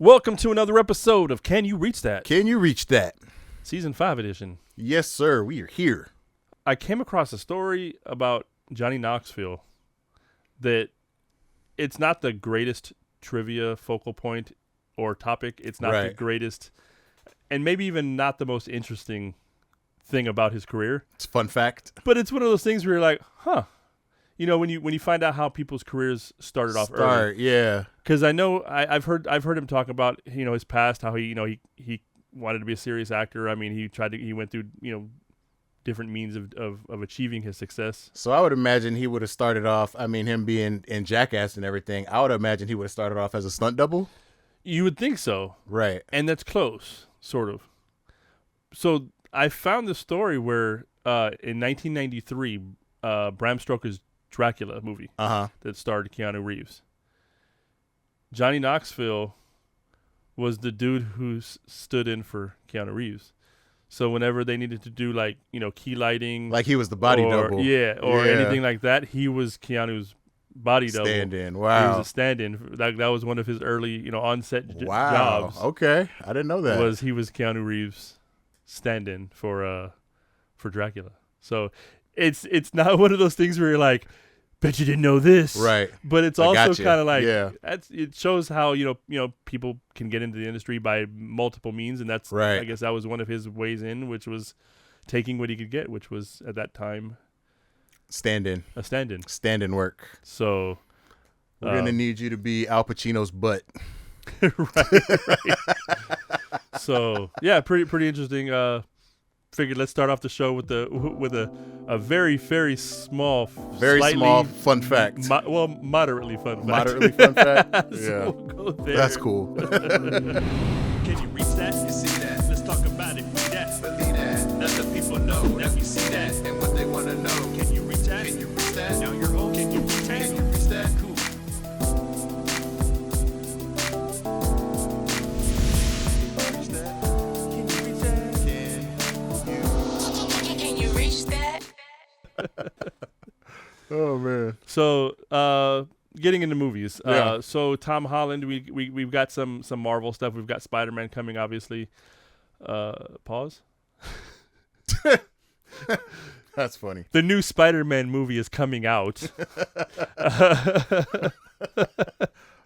Welcome to another episode of Can You Reach That? Can you reach that? Season 5 edition. Yes, sir. We are here. I came across a story about Johnny Knoxville that it's not the greatest trivia focal point or topic. It's not the greatest, and maybe even not the most interesting thing about his career. It's a fun fact. But it's one of those things where you're like, huh. You know, when you find out how people's careers started off early. Yeah. Because I know I've heard him talk about, you know, his past, how he wanted to be a serious actor. I mean, he went through, you know, different means of achieving his success. So I would imagine he would have started off, I mean, him being in Jackass and everything, I would imagine he would have started off as a stunt double. You would think so. Right. And that's close, sort of. So I found this story where in 1993, Bram Stoker's Dracula movie that starred Keanu Reeves. Johnny Knoxville was the dude who stood in for Keanu Reeves. So whenever they needed to do, like, you know, key lighting, like he was the body double, or anything like that, he was Keanu's body double. Stand-in. Wow. He was a stand-in. That was one of his early, you know, on-set jobs. Okay, I didn't know that. He was Keanu Reeves' stand-in for Dracula. So it's not one of those things where you're like, bet you didn't know this, right? But it's also kind of like, it shows how you know people can get into the industry by multiple means, and that's right. I guess that was one of his ways in, which was taking what he could get, which was at that time a stand-in work. So we're gonna need you to be Al Pacino's butt. right. So yeah, pretty interesting. Figured let's start off the show with a very small fun fact. Moderately fun fact. Moderately fun fact. So we'll go there. That's cool. Can you reach that? You see that? Let's talk about it. Read that. Believe that. Let the people know that we see that and what they want to know. Can you reach that? Can you reach that? Now you're home. Can you reach that? Can you reach that? Cool. Oh man. So getting into movies. So Tom Holland, we've got some Marvel stuff. We've got Spider-Man coming, obviously. Pause. That's funny. The new Spider-Man movie is coming out.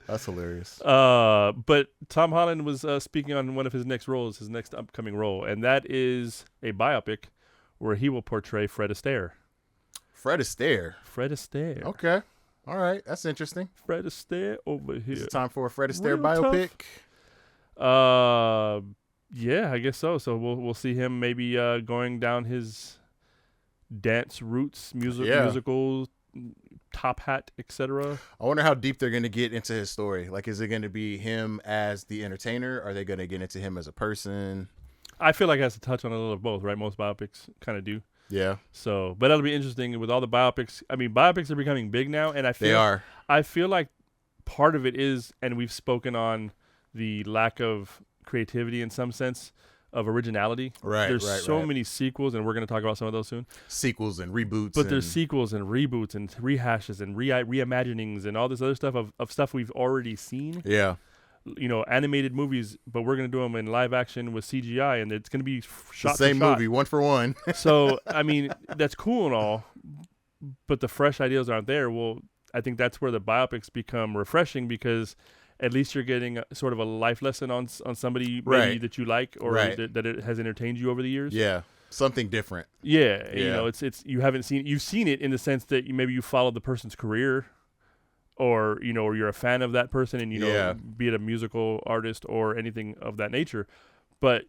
That's hilarious. But Tom Holland was speaking on one of his next roles, his next upcoming role, and that is a biopic where he will portray Fred Astaire. Fred Astaire. Okay. All right. That's interesting. Fred Astaire over here. Is it time for a Fred Astaire biopic? Yeah, I guess so. So we'll see him maybe going down his dance roots, musical, top hat, etc. I wonder how deep they're going to get into his story. Like, is it going to be him as the entertainer? Are they going to get into him as a person? I feel like it has to touch on a little of both, right? Most biopics kind of do. Yeah. So, but that'll be interesting with all the biopics. I mean, biopics are becoming big now, and I feel like part of it is, and we've spoken on the lack of creativity in some sense of originality. Right. There's so many sequels, and we're going to talk about some of those soon. Sequels and reboots. But there's sequels and reboots and rehashes and reimaginings and all this other stuff of stuff we've already seen. Yeah. You know, animated movies, but we're going to do them in live action with CGI, and it's going to be shot the same movie, one for one. So, I mean, that's cool and all, but the fresh ideas aren't there. Well, I think that's where the biopics become refreshing, because at least you're getting sort of a life lesson on somebody maybe that you like, or that it has entertained you over the years. Yeah, something different. Yeah. You know, it's you've seen it in the sense that maybe you followed the person's career, or, you know, or you're a fan of that person, and, you know, be it a musical artist or anything of that nature, but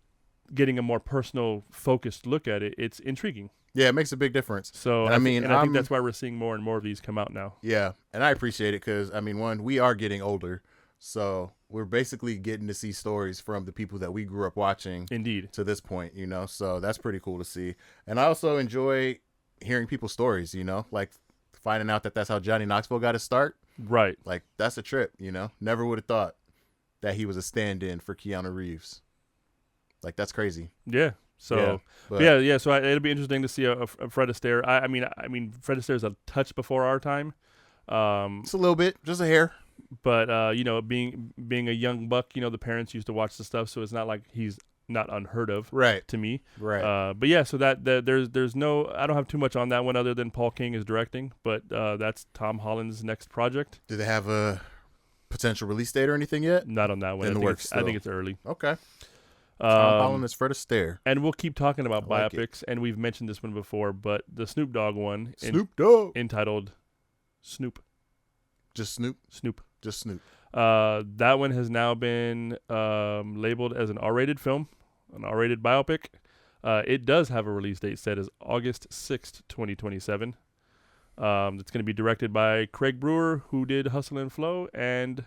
getting a more personal, focused look at it, it's intriguing. Yeah, it makes a big difference. So, I think that's why we're seeing more and more of these come out now. Yeah, and I appreciate it because, I mean, one, we are getting older, so we're basically getting to see stories from the people that we grew up watching. Indeed. To this point, you know, so that's pretty cool to see. And I also enjoy hearing people's stories, you know, like finding out that that's how Johnny Knoxville got his start. Right. Like, that's a trip, you know? Never would have thought that he was a stand-in for Keanu Reeves. Like, that's crazy. Yeah. So, So it'll be interesting to see a Fred Astaire. I mean, Fred Astaire's a touch before our time. It's a little bit, just a hair. But you know, being a young buck, you know, the parents used to watch the stuff, so it's not like he's not unheard of, Right. to me. Right. But yeah, so that there's no, I don't have too much on that one other than Paul King is directing, but that's Tom Holland's next project. Do they have a potential release date or anything yet? Not on that one. In the works I think still. it's early. Okay. Tom Holland is for the stare. And we'll keep talking about I like biopics, and we've mentioned this one before, but the Snoop Dogg one, Snoop Dogg. entitled Snoop. Just Snoop. Snoop. Just Snoop. That one has now been labeled as an R-rated film, an R-rated biopic. It does have a release date set as August 6th, 2027. It's going to be directed by Craig Brewer, who did Hustle and Flow, and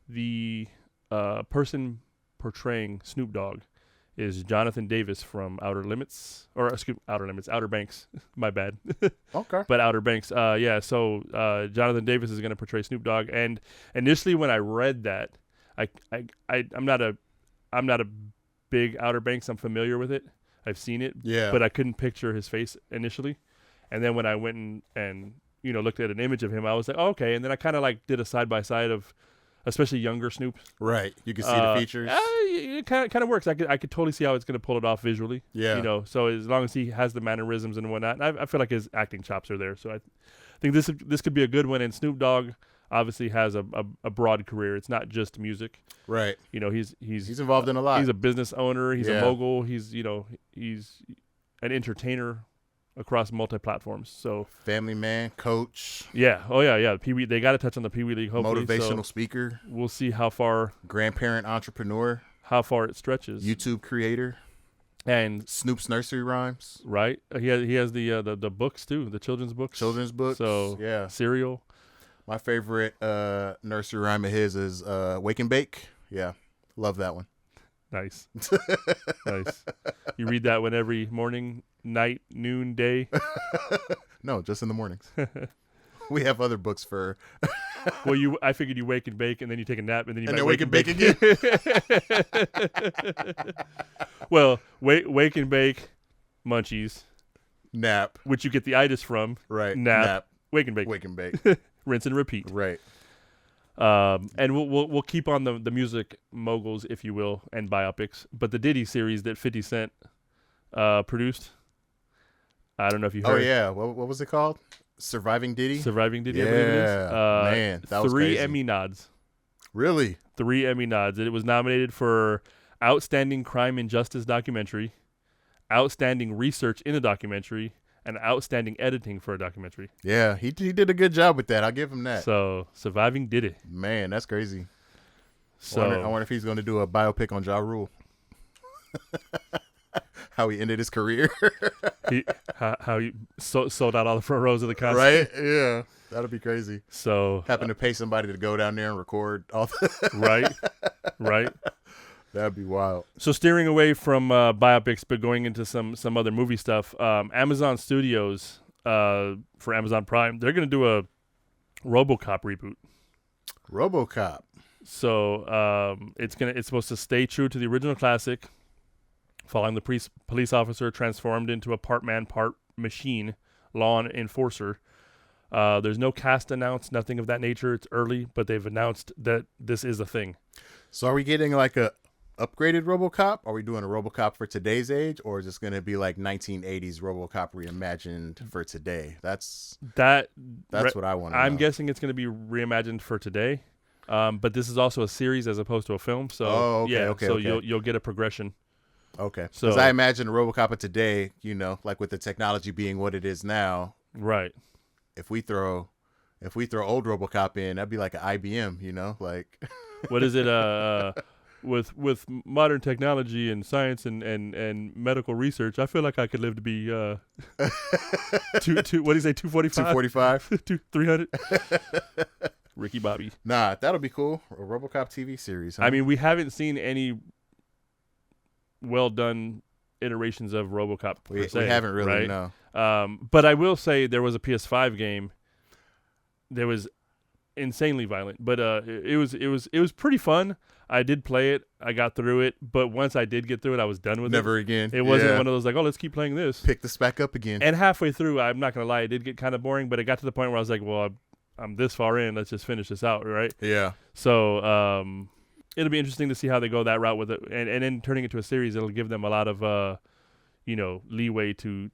the person portraying Snoop Dogg is Jonathan Davis from Outer Banks. My bad. Okay. But Outer Banks. Yeah. So Jonathan Davis is going to portray Snoop Dogg. And initially, when I read that, I'm not a big Outer Banks. I'm familiar with it. I've seen it. Yeah. But I couldn't picture his face initially. And then when I went and you know looked at an image of him, I was like, oh, okay. And then I kind of like did a side by side of, especially younger Snoop. Right. You can see the features. It kind of works. I could totally see how it's going to pull it off visually. Yeah. You know, so as long as he has the mannerisms and whatnot, I feel like his acting chops are there. So I think this could be a good one. And Snoop Dogg obviously has a broad career. It's not just music. Right. You know, he's involved in a lot. He's a business owner. He's Yeah. a mogul. He's an entertainer across multi-platforms. So family man, coach, yeah. Oh yeah. Pee Wee. They got to touch on the Pee Wee League. Hopefully, motivational so has we'll see how far entrepreneur, it stretches. YouTube creator, and Snoop's nursery rhymes. Right. He has the books too, the children's books. So yeah. cereal. My favorite nursery rhyme of his is Wake and Bake. Yeah. Love that one. Nice. Nice. You read that one every morning, night, noon, day? No, just in the mornings. We have other books for. Well, I figured you wake and bake, and then you take a nap, and then you wake and bake again. Well, wake and bake, munchies, nap, which you get the itis from. Right. Nap. Wake and bake. Wake and bake. Rinse and repeat. Right. And we'll keep on the music moguls, if you will, and biopics. But the Diddy series that 50 Cent produced, I don't know if you heard. Oh yeah, what was it called? Surviving Diddy. Surviving Diddy. Yeah, I believe it is. man, that was 3 crazy. Emmy nods. Really? 3 Emmy nods. It was nominated for Outstanding Crime and Justice Documentary, Outstanding Research in a Documentary, and Outstanding Editing for a Documentary. Yeah, he did a good job with that. I'll give him that. So, Surviving Diddy. Man, that's crazy. So I wonder if he's going to do a biopic on Ja Rule. How he ended his career. how he sold out all the front rows of the concert. Right? Yeah. That'll be crazy. So happen to pay somebody to go down there and record all Right. That'd be wild. So steering away from biopics, but going into some other movie stuff. Amazon Studios for Amazon Prime, they're going to do a RoboCop reboot. RoboCop. So it's supposed to stay true to the original classic, following the police officer transformed into a part man, part machine law enforcer. There's no cast announced, nothing of that nature. It's early, but they've announced that this is a thing. So are we getting like a upgraded RoboCop? Are we doing a RoboCop for today's age, or is this going to be like 1980s RoboCop reimagined for today? That's what I want to know. I'm guessing it's going to be reimagined for today. But this is also a series as opposed to a film. So you'll get a progression. Okay. So because I imagine the RoboCop of today, like with the technology being what it is now. Right. If we throw old RoboCop in, that'd be like an IBM, like. What is it? With modern technology and science and medical research, I feel like I could live to be what do you say, 245? 300? Ricky Bobby. Nah, that'll be cool. A RoboCop TV series. Huh? I mean, we haven't seen any well done iterations of RoboCop per se, we haven't really, right? no. But I will say there was a PS5 game that was insanely violent, but it was pretty fun. I did play it. I got through it, but once I did get through it, I was done with it. Never again. It wasn't one of those like, oh, let's keep playing this. Pick this back up again. And halfway through, I'm not gonna lie, it did get kind of boring. But it got to the point where I was like, well, I'm this far in. Let's just finish this out, right? Yeah. So it'll be interesting to see how they go that route with it, and then turning it to a series, it'll give them a lot of leeway to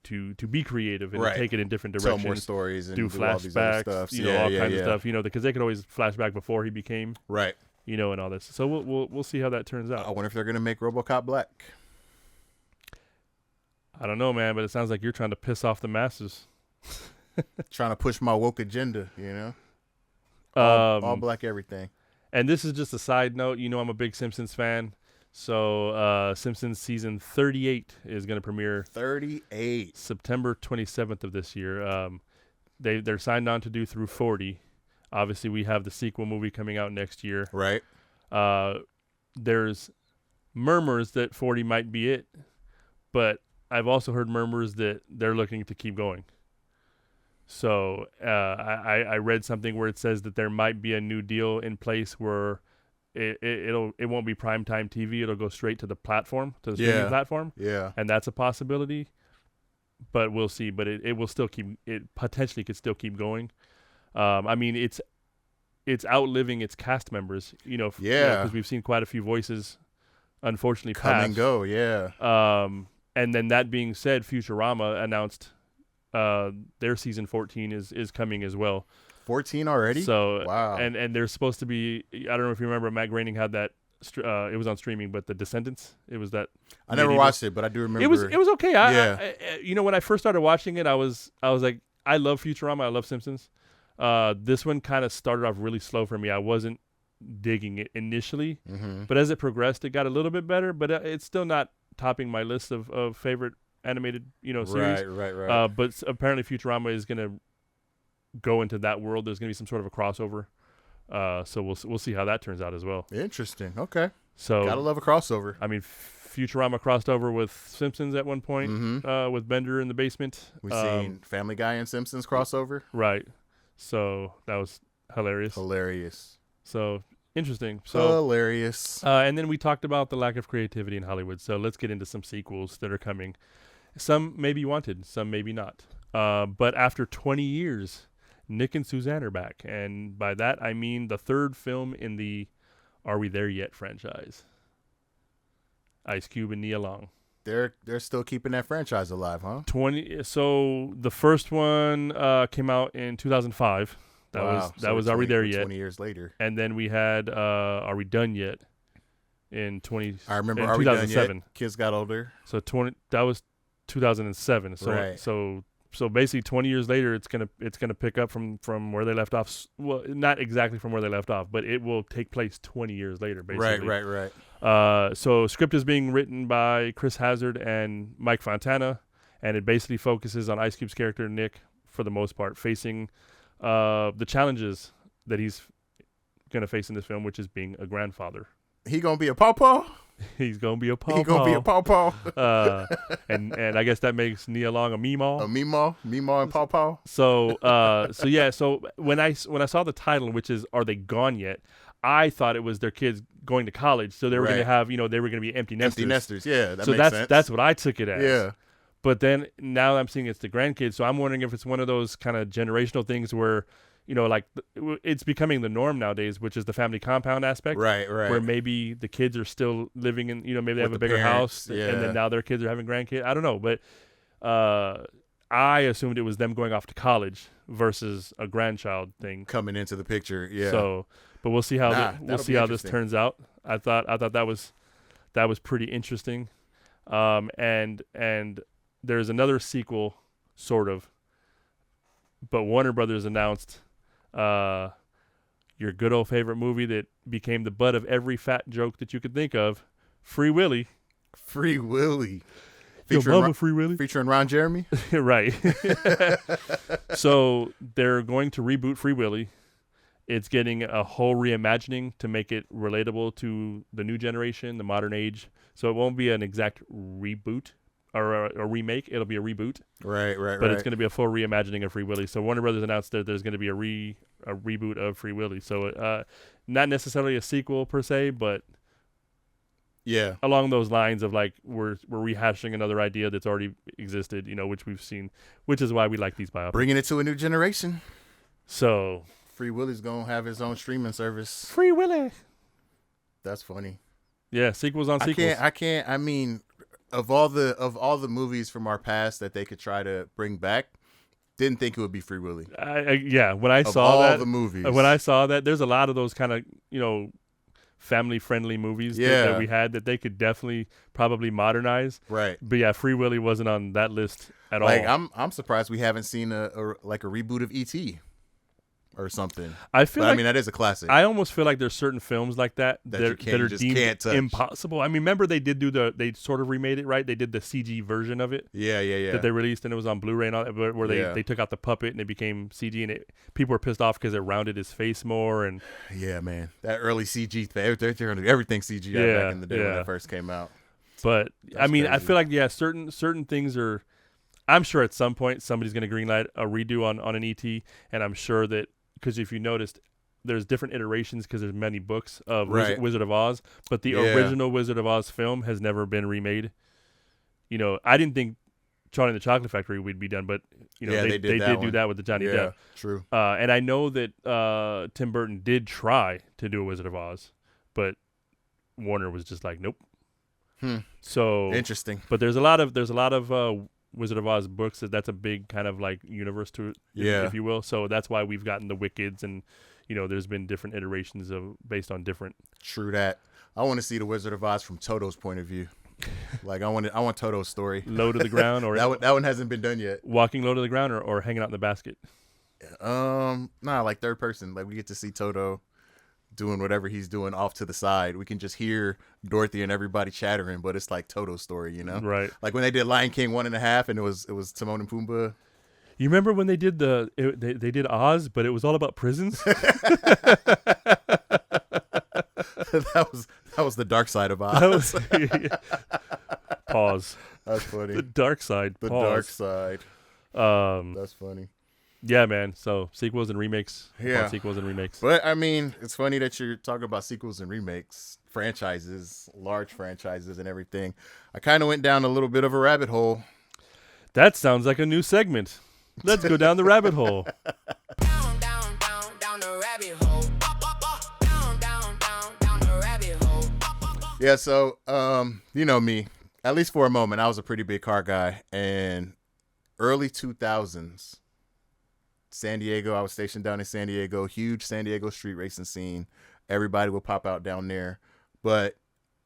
be creative and take it in different directions. Tell more stories and do flashbacks, all these other stuff. all kinds of stuff. Because they could always flashback before he became right. And all this. So we'll see how that turns out. I wonder if they're gonna make RoboCop black. I don't know, man, but it sounds like you're trying to piss off the masses. Trying to push my woke agenda, all black everything. And this is just a side note. I'm a big Simpsons fan. So Simpsons season 38 is going to premiere 38 September 27th of this year. They're signed on to do through 40. Obviously, we have the sequel movie coming out next year. Right. There's murmurs that 40 might be it, but I've also heard murmurs that they're looking to keep going. So I read something where it says that there might be a new deal in place where it won't be primetime TV. It'll go straight to the platform, to the streaming platform. Yeah. And that's a possibility, but we'll see. But it will still it potentially could still keep going. I mean, it's outliving its cast members, because we've seen quite a few voices, unfortunately, come and go. Yeah. And then that being said, Futurama announced their season 14 is coming as well. 14 already? So wow. And there's supposed to be, I don't know if you remember, Matt Groening had that. It was on streaming, but The Descendants. It was that. I never watched it, but I do remember. It was okay. I when I first started watching it, I was like, I love Futurama. I love Simpsons. This one kind of started off really slow for me. I wasn't digging it initially, but as it progressed, it got a little bit better. But it's still not topping my list of favorite animated series. Right. But apparently Futurama is gonna go into that world. There's gonna be some sort of a crossover. So we'll see how that turns out as well. Interesting. Okay. So gotta love a crossover. I mean, Futurama crossed over with Simpsons at one point, with Bender in the basement. We've seen Family Guy and Simpsons crossover. Right. So that was hilarious. So interesting. So hilarious. And then we talked about the lack of creativity in Hollywood. So let's get into some sequels that are coming. Some may be wanted, some maybe not. But after 20 years, Nick and Suzanne are back. And by that, I mean the third film in the Are We There Yet franchise. Ice Cube and Nia Long. They're still keeping that franchise alive, huh? So the first one came out in 2005. That was Are We There Yet? 20 years later. And then we had Are We Done Yet? In I remember Are We Done Yet? Kids got older. So that was 2007. So right. So basically 20 years later, it's gonna pick up from where they left off. Well, not exactly from where they left off, but it will take place 20 years later, basically. Right. So script is being written by Chris Hazard and Mike Fontana, and it basically focuses on Ice Cube's character Nick, for the most part, facing the challenges that he's gonna face in this film, which is being a grandfather. He gonna be a pawpaw? He's gonna be a pawpaw. He gonna be a pawpaw. And I guess that makes Nia Long a meemaw. A meemaw and pawpaw. So when I saw the title, which is Are They Gone Yet? I thought it was their kids going to college, so they were gonna have they were gonna be empty nesters. Empty nesters, yeah. That makes sense. That's what I took it as. Yeah. But then now I'm seeing it's the grandkids, so I'm wondering if it's one of those kind of generational things where, like it's becoming the norm nowadays, which is the family compound aspect. Right. Where maybe the kids are still living in, maybe they have a bigger house, and then now their kids are having grandkids. I don't know, but I assumed it was them going off to college versus a grandchild thing coming into the picture. Yeah. So, but we'll see how this turns out. I thought that was pretty interesting. And there's another sequel, sort of, but Warner Brothers announced your good old favorite movie that became the butt of every fat joke that you could think of, Free Willy. Free Willy. Free Willy? Featuring Ron Jeremy? Right. So they're going to reboot Free Willy. It's getting a whole reimagining to make it relatable to the new generation, the modern age. So it won't be an exact reboot or a remake. It'll be a reboot. Right. But it's going to be a full reimagining of Free Willy. So Warner Brothers announced that there's going to be a reboot of Free Willy. So not necessarily a sequel per se, but yeah, along those lines of like we're rehashing another idea that's already existed, which we've seen, which is why we like these biopics. Bringing it to a new generation. So Free Willy's gonna have his own streaming service. Free Willy. That's funny. Yeah, sequels on sequels. I can't. I mean, of all the movies from our past that they could try to bring back, didn't think it would be Free Willy. When I saw all that, the movies. When I saw that, there's a lot of those kind of family-friendly movies that we had that they could definitely probably modernize. Right. But yeah, Free Willy wasn't on that list at all. I'm surprised we haven't seen a reboot of E.T. or something. I mean, that is a classic. I almost feel like there's certain films like that that are deemed touch. Impossible. I mean, remember they did they sort of remade it, right? They did the CG version of it. Yeah. That they released, and it was on Blu-ray and all that, where they took out the puppet and it became CG, and people were pissed off because it rounded his face more. And yeah, man, that early CG thing, they're going to do everything CG back in the day when it first came out. But That's I mean, crazy. I feel like certain things are. I'm sure at some point somebody's going to greenlight a redo on an ET, and I'm sure that. Because if you noticed, there's different iterations because there's many books of Wizard of Oz, but the original Wizard of Oz film has never been remade. I didn't think Charlie and the Chocolate Factory would be done, but they did do that with the Johnny Depp. True. And I know that Tim Burton did try to do a Wizard of Oz, but Warner was just like, nope. So interesting. But there's a lot of Wizard of Oz books. That's a big kind of like universe to it, if you will. So that's why we've gotten the Wickeds, and there's been different iterations based on different. True that. I want to see the Wizard of Oz from Toto's point of view. Like I want Toto's story. Low to the ground, or that one hasn't been done yet. Walking low to the ground, or hanging out in the basket. Like third person. Like we get to see Toto doing whatever he's doing off to the side. We can just hear Dorothy and everybody chattering, but it's like Toto's story, Right. Like when they did Lion King 1.5, and it was Timon and Pumbaa. You remember when they did they did Oz, but it was all about prisons? that was the dark side of Oz. Pause. That's funny. The dark side. The Pause. dark side. That's funny. Yeah, man. So sequels and remakes. Yeah. Sequels and remakes. But I mean, it's funny that you're talking about sequels and remakes, franchises, large franchises and everything. I kind of went down a little bit of a rabbit hole. That sounds like a new segment. Let's go down the rabbit hole. Down the rabbit hole. Down the rabbit hole. Yeah, so you know me. At least for a moment, I was a pretty big car guy. And early 2000s, San Diego, I was stationed down in San Diego, huge San Diego street racing scene. Everybody would pop out down there. But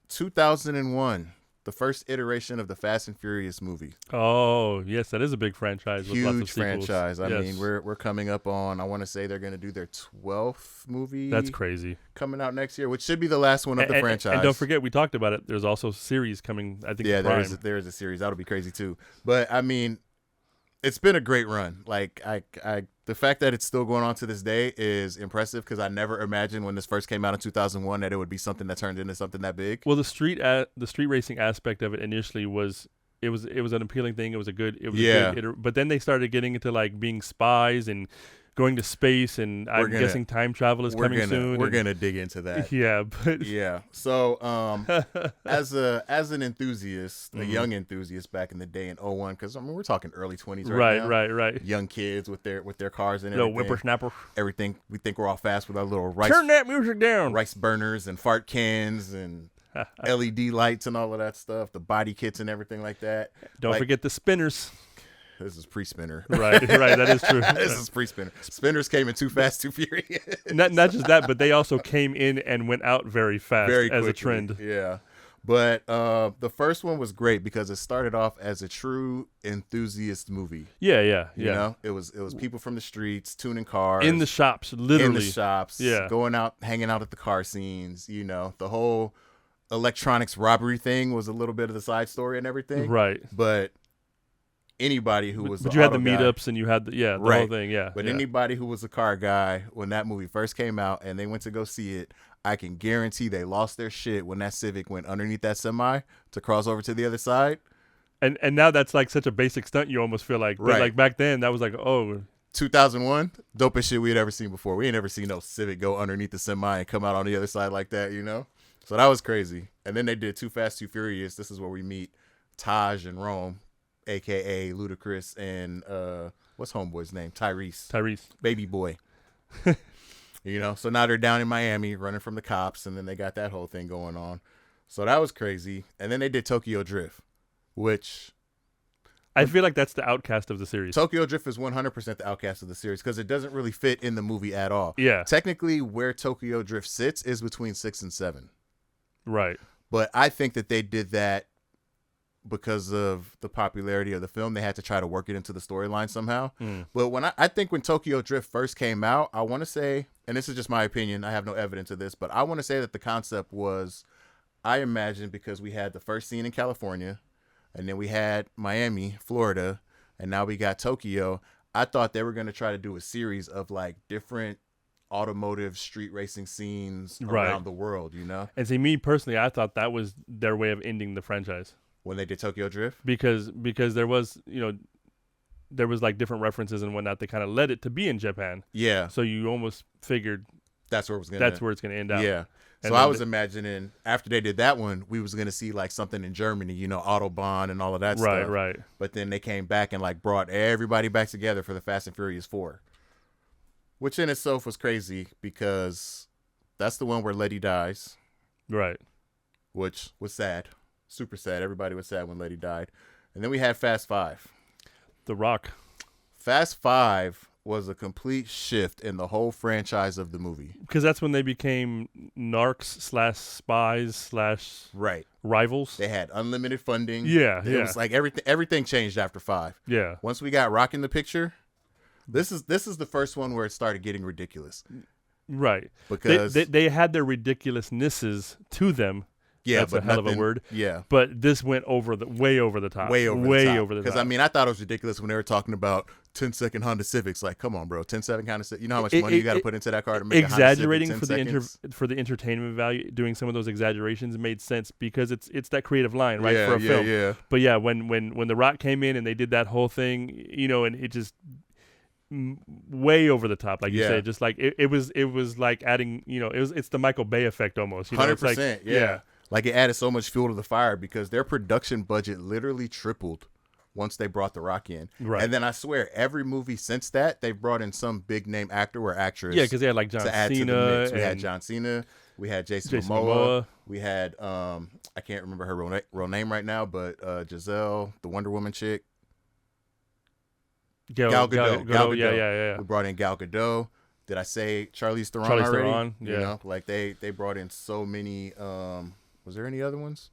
2001, the first iteration of the Fast and Furious movie. Oh, yes, that is a big franchise. With lots of Huge franchise. I Yes. mean, we're coming up on, I want to say they're going to do their 12th movie. That's crazy. Coming out next year, which should be the last one of the franchise. And don't forget, we talked about it. There's also series coming, I think, Prime. there is a series. That'll be crazy too. But I mean, it's been a great run. Like the fact that it's still going on to this day is impressive because I never imagined when this first came out in 2001 that it would be something that turned into something that big. Well, the street racing aspect of it initially was an appealing thing. It was a good but then they started getting into like being spies and going to space, and I'm guessing time travel is coming soon. We're gonna dig into that. Yeah, but yeah. So as an enthusiast, a young enthusiast back in the day in 01, because I mean we're talking early 20s right now. Right. Young kids with their cars and little everything. whippersnapper. Everything we think we're all fast with our little rice. Turn that music down. Rice burners and fart cans and LED lights and all of that stuff. The body kits and everything like that. Don't forget the spinners. This is pre-spinner. Right. That is true. This is pre-spinner. Spinners came in Too Fast, Too Furious. Not just that, but they also came in and went out very fast as a trend. Yeah. But the first one was great because it started off as a true enthusiast movie. Yeah. You know, it was people from the streets tuning cars. In the shops, literally. In the shops. Yeah. Going out, hanging out at the car scenes. You know, the whole electronics robbery thing was a little bit of the side story and everything. Right. But anybody who was but you had the meetups and you had the whole thing. Yeah. But anybody who was a car guy when that movie first came out and they went to go see it, I can guarantee they lost their shit when that Civic went underneath that semi to cross over to the other side. And now that's like such a basic stunt you almost feel like. But like back then that was like, 2001, dopest shit we had ever seen before. We ain't ever seen no Civic go underneath the semi and come out on the other side like that, you know? So that was crazy. And then they did Too Fast, Too Furious. This is where we meet Taj and Rome, a.k.a. Ludacris and what's homeboy's name? Tyrese. Tyrese. Baby boy. You know, so now they're down in Miami running from the cops, and then they got that whole thing going on. So that was crazy. And then they did Tokyo Drift, which I feel like that's the outcast of the series. Tokyo Drift is 100% the outcast of the series because it doesn't really fit in the movie at all. Yeah. Technically, where Tokyo Drift sits is between 6 and 7. Right. But I think that they did that because of the popularity of the film. They had to try to work it into the storyline somehow. But when I think when Tokyo Drift first came out, I want to say, and this is just my opinion, I have no evidence of this, but I want to say that the concept was, I imagine, because we had the first scene in California, and then we had Miami, Florida, and now we got Tokyo. I thought they were going to try to do a series of like different automotive street racing scenes around the world, you know? And see, me personally, I thought that was their way of ending the franchise. When they did Tokyo Drift? Because there was, there was like different references and whatnot that kind of led it to be in Japan. Yeah. So you almost figured that's where it's going to end up. Yeah. So I was imagining after they did that one, we was going to see like something in Germany, you know, Autobahn and all of that stuff. Right. But then they came back and like brought everybody back together for the Fast and Furious 4. Which in itself was crazy because that's the one where Letty dies. Right. Which was sad. Super sad. Everybody was sad when Letty died. And then we had Fast 5. The Rock. Fast 5 was a complete shift in the whole franchise of the movie. Because that's when they became narcs/spies/ right rivals. They had unlimited funding. Yeah. It was like everything changed after 5. Yeah. Once we got Rock in the picture, this is the first one where it started getting ridiculous. Right. Because they had their ridiculousnesses to them. Yeah, that's but a hell of a word. Yeah, but this went way over the top. Way over the top. Because I mean, I thought it was ridiculous when they were talking about 10-second Honda Civics. Like, come on, bro, 10-second Honda Civic. You know how much money you got to put into that car to make exaggerating a Honda Civic for the entertainment value. Doing some of those exaggerations made sense because it's that creative line, right, yeah, for a film. Yeah. But yeah, when The Rock came in and they did that whole thing, and it just way over the top, like you say, just like it was like adding, it's the Michael Bay effect almost. 100%. Yeah. Like it added so much fuel to the fire because their production budget literally tripled once they brought The Rock in. Right. And then I swear every movie since that, they've brought in some big name actor or actress. Yeah, because they had like John Cena. To the mix. We had John Cena. We had Jason Momoa. We had I can't remember her real name right now, but Giselle, the Wonder Woman chick. Gal Gadot. Yeah. We brought in Gal Gadot. Did I say Charlize Theron already? Theron, yeah. You know, like they brought in so many. Was there any other ones?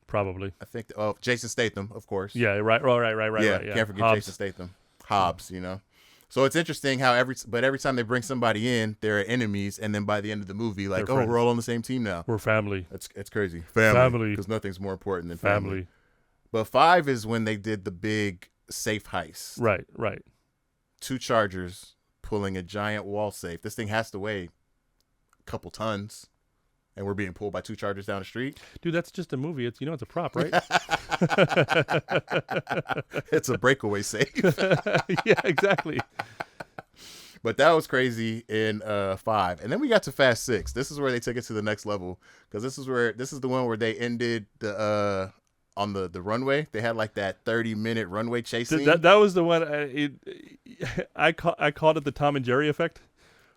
Probably. I think. Jason Statham, of course. Yeah. Right. Yeah. Can't forget Hobbs. Jason Statham. Hobbs. You know. So it's interesting how every time they bring somebody in, they're enemies, and then by the end of the movie, like, oh, we're all on the same team now. We're family. It's crazy. Family. Because nothing's more important than family. But 5 is when they did the big safe heist. Right. 2 Chargers pulling a giant wall safe. This thing has to weigh a couple tons, and we're being pulled by 2 Chargers down the street. Dude, that's just a movie. It's a prop, right? It's a breakaway safe. Yeah, exactly. But that was crazy in 5, and then we got to Fast 6. This is where they took it to the next level because this is the one where they ended the on the runway. They had like that 30-minute runway chase scene. That was the one. I called it the Tom and Jerry effect.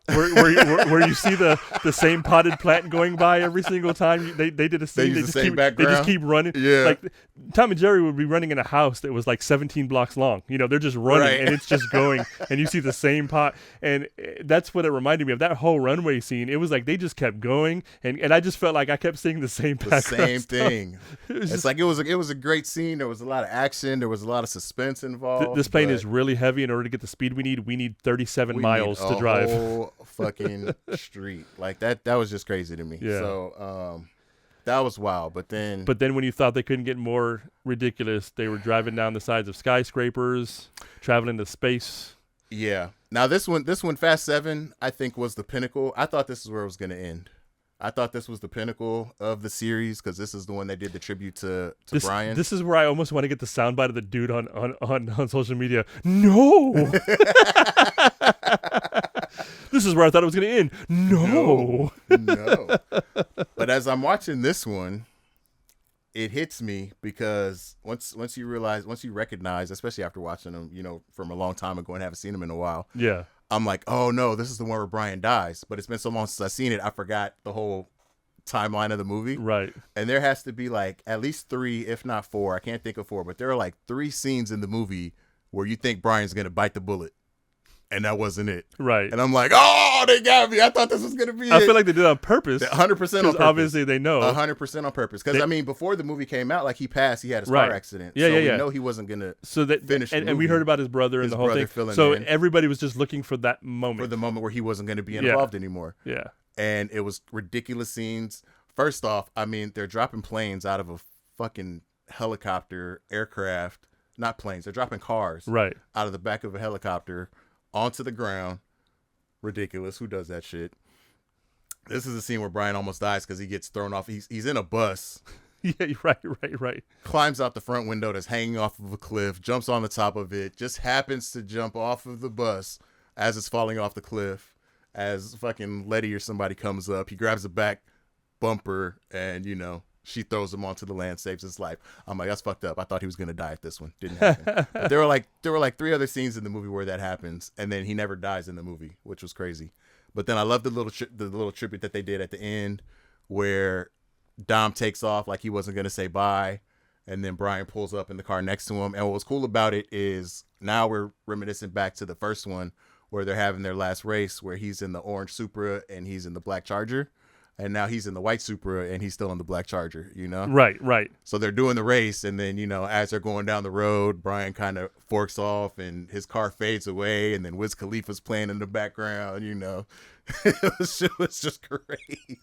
Where you see the same potted plant going by every single time they did a scene. They just keep running. Yeah. Like Tom and Jerry would be running in a house that was like 17 blocks long. They're just running and it's just going and you see the same pot. And that's what it reminded me of, that whole runway scene. It was like they just kept going and I just felt like I kept seeing the same thing. It's like it was a great scene. There was a lot of action. There was a lot of suspense involved. This plane is really heavy. In order to get the speed we need 37 miles to drive. Fucking street like that was just crazy to me. So that was wild. But then when you thought they couldn't get more ridiculous, they were driving down the sides of skyscrapers, traveling to space. Yeah. Now this one Fast 7 I think was the pinnacle. I thought this is where it was going to end. I thought this was the pinnacle of the series because this is the one they did the tribute to Brian. This is where I almost want to get the soundbite of the dude on social media. No. This is where I thought it was going to end. No. But as I'm watching this one, it hits me because once you recognize, especially after watching them, from a long time ago and haven't seen them in a while. Yeah. I'm like, oh no, this is the one where Brian dies. But it's been so long since I've seen it, I forgot the whole timeline of the movie. Right. And there has to be like at least 3, if not 4. I can't think of 4, but there are like 3 scenes in the movie where you think Brian's gonna bite the bullet. And that wasn't it. Right. And I'm like, oh, they got me. I thought this was going to be I feel like they did it on purpose. 100% on purpose. Obviously they know. 100% on purpose. Because, I mean, before the movie came out, like, he passed. He had his car accident. Yeah, so we know he wasn't going to finish the movie. And we heard about his brother and the whole thing. So everybody was just looking for that moment. For the moment where he wasn't going to be involved anymore. Yeah. And it was ridiculous scenes. First off, I mean, they're dropping planes out of a fucking helicopter, aircraft. Not planes. They're dropping cars. Right. Out of the back of a helicopter. Onto the ground. Ridiculous. Who does that shit? This is a scene where Brian almost dies because he gets thrown off. He's in a bus. Yeah, right. Climbs out the front window that's hanging off of a cliff, jumps on the top of it, just happens to jump off of the bus as it's falling off the cliff. As fucking Letty or somebody comes up, he grabs the back bumper and, she throws him onto the land, saves his life. I'm like, that's fucked up. I thought he was gonna die at this one. Didn't happen. But there were like 3 other scenes in the movie where that happens, and then he never dies in the movie, which was crazy. But then I love the little tribute that they did at the end, where Dom takes off like he wasn't gonna say bye, and then Brian pulls up in the car next to him. And what was cool about it is now we're reminiscing back to the first one where they're having their last race, where he's in the orange Supra and he's in the black Charger. And now he's in the white Supra and he's still in the black Charger, Right. So they're doing the race. And then, as they're going down the road, Brian kind of forks off and his car fades away. And then Wiz Khalifa's playing in the background, It was just crazy.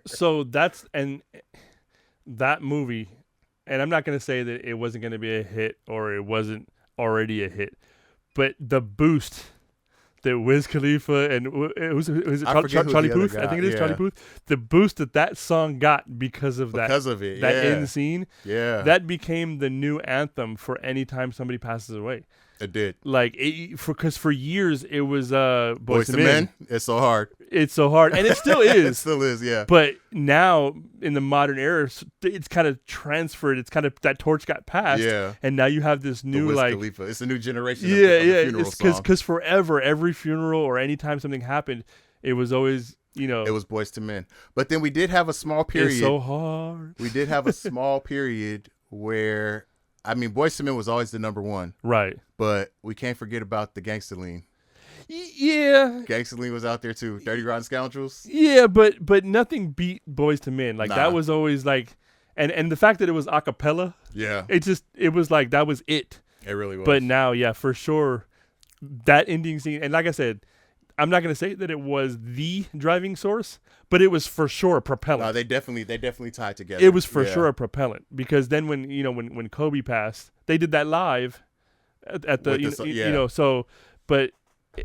So that's, and that movie, and I'm not going to say that it wasn't going to be a hit or it wasn't already a hit, but the boost that Wiz Khalifa and who's it Charlie Puth? I think it is Charlie Puth. The boost that song got because of that end scene. Yeah, that became the new anthem for any time somebody passes away. It did. Like, because for years it was Boyz II Men. It's so hard. It's so hard, and it still is. It still is, yeah. But now in the modern era, it's kind of transferred. It's kind of that torch got passed. Yeah. And now you have this new Wiz like Khalifa. It's a new generation. Yeah, of the funeral song. Because forever, every funeral or anytime something happened, it was always it was Boyz II Men. But then we did have a small period. It's so hard. We did have a small period where. I mean, Boyz II Men was always the number one. Right. But we can't forget about the Gangsta Lean. Yeah. Gangsta Lean was out there too. Dirty Rotten Scoundrels. Yeah, but nothing beat Boyz II Men. Like, that was always like, and the fact that it was a cappella. Yeah. It was like, that was it. It really was. But now, yeah, for sure, that ending scene, and like I said, I'm not going to say that it was the driving source, but it was for sure a propellant. No, they definitely tied together. It was for sure a propellant, because then when Kobe passed, they did that live at the so, but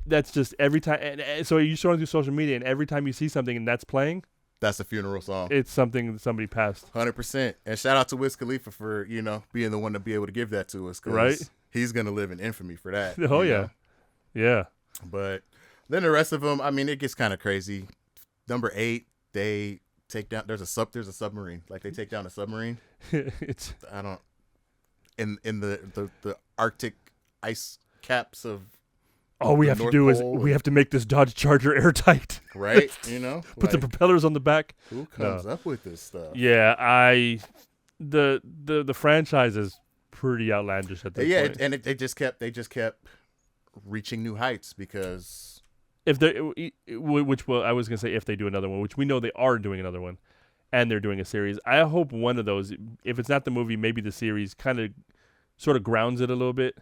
that's just every time. And so you're showing through social media, and every time you see something and that's playing, that's a funeral song. It's something that somebody passed. 100%. And shout out to Wiz Khalifa for being the one to be able to give that to us, right? He's gonna live in infamy for that. Oh yeah, yeah. But then the rest of them, I mean, it gets kind of crazy. Number 8, they take down. There's a submarine. Like, they take down a submarine. In the Arctic ice caps of. All we have to do is we have to make this Dodge Charger airtight. Right? Put the propellers on the back. Who comes up with this stuff? Yeah, the franchise is pretty outlandish at this point. Yeah, and they just kept reaching new heights because. If they, I was gonna say if they do another one, which we know they are doing another one, and they're doing a series. I hope one of those, if it's not the movie, maybe the series, kind of, sort of grounds it a little bit.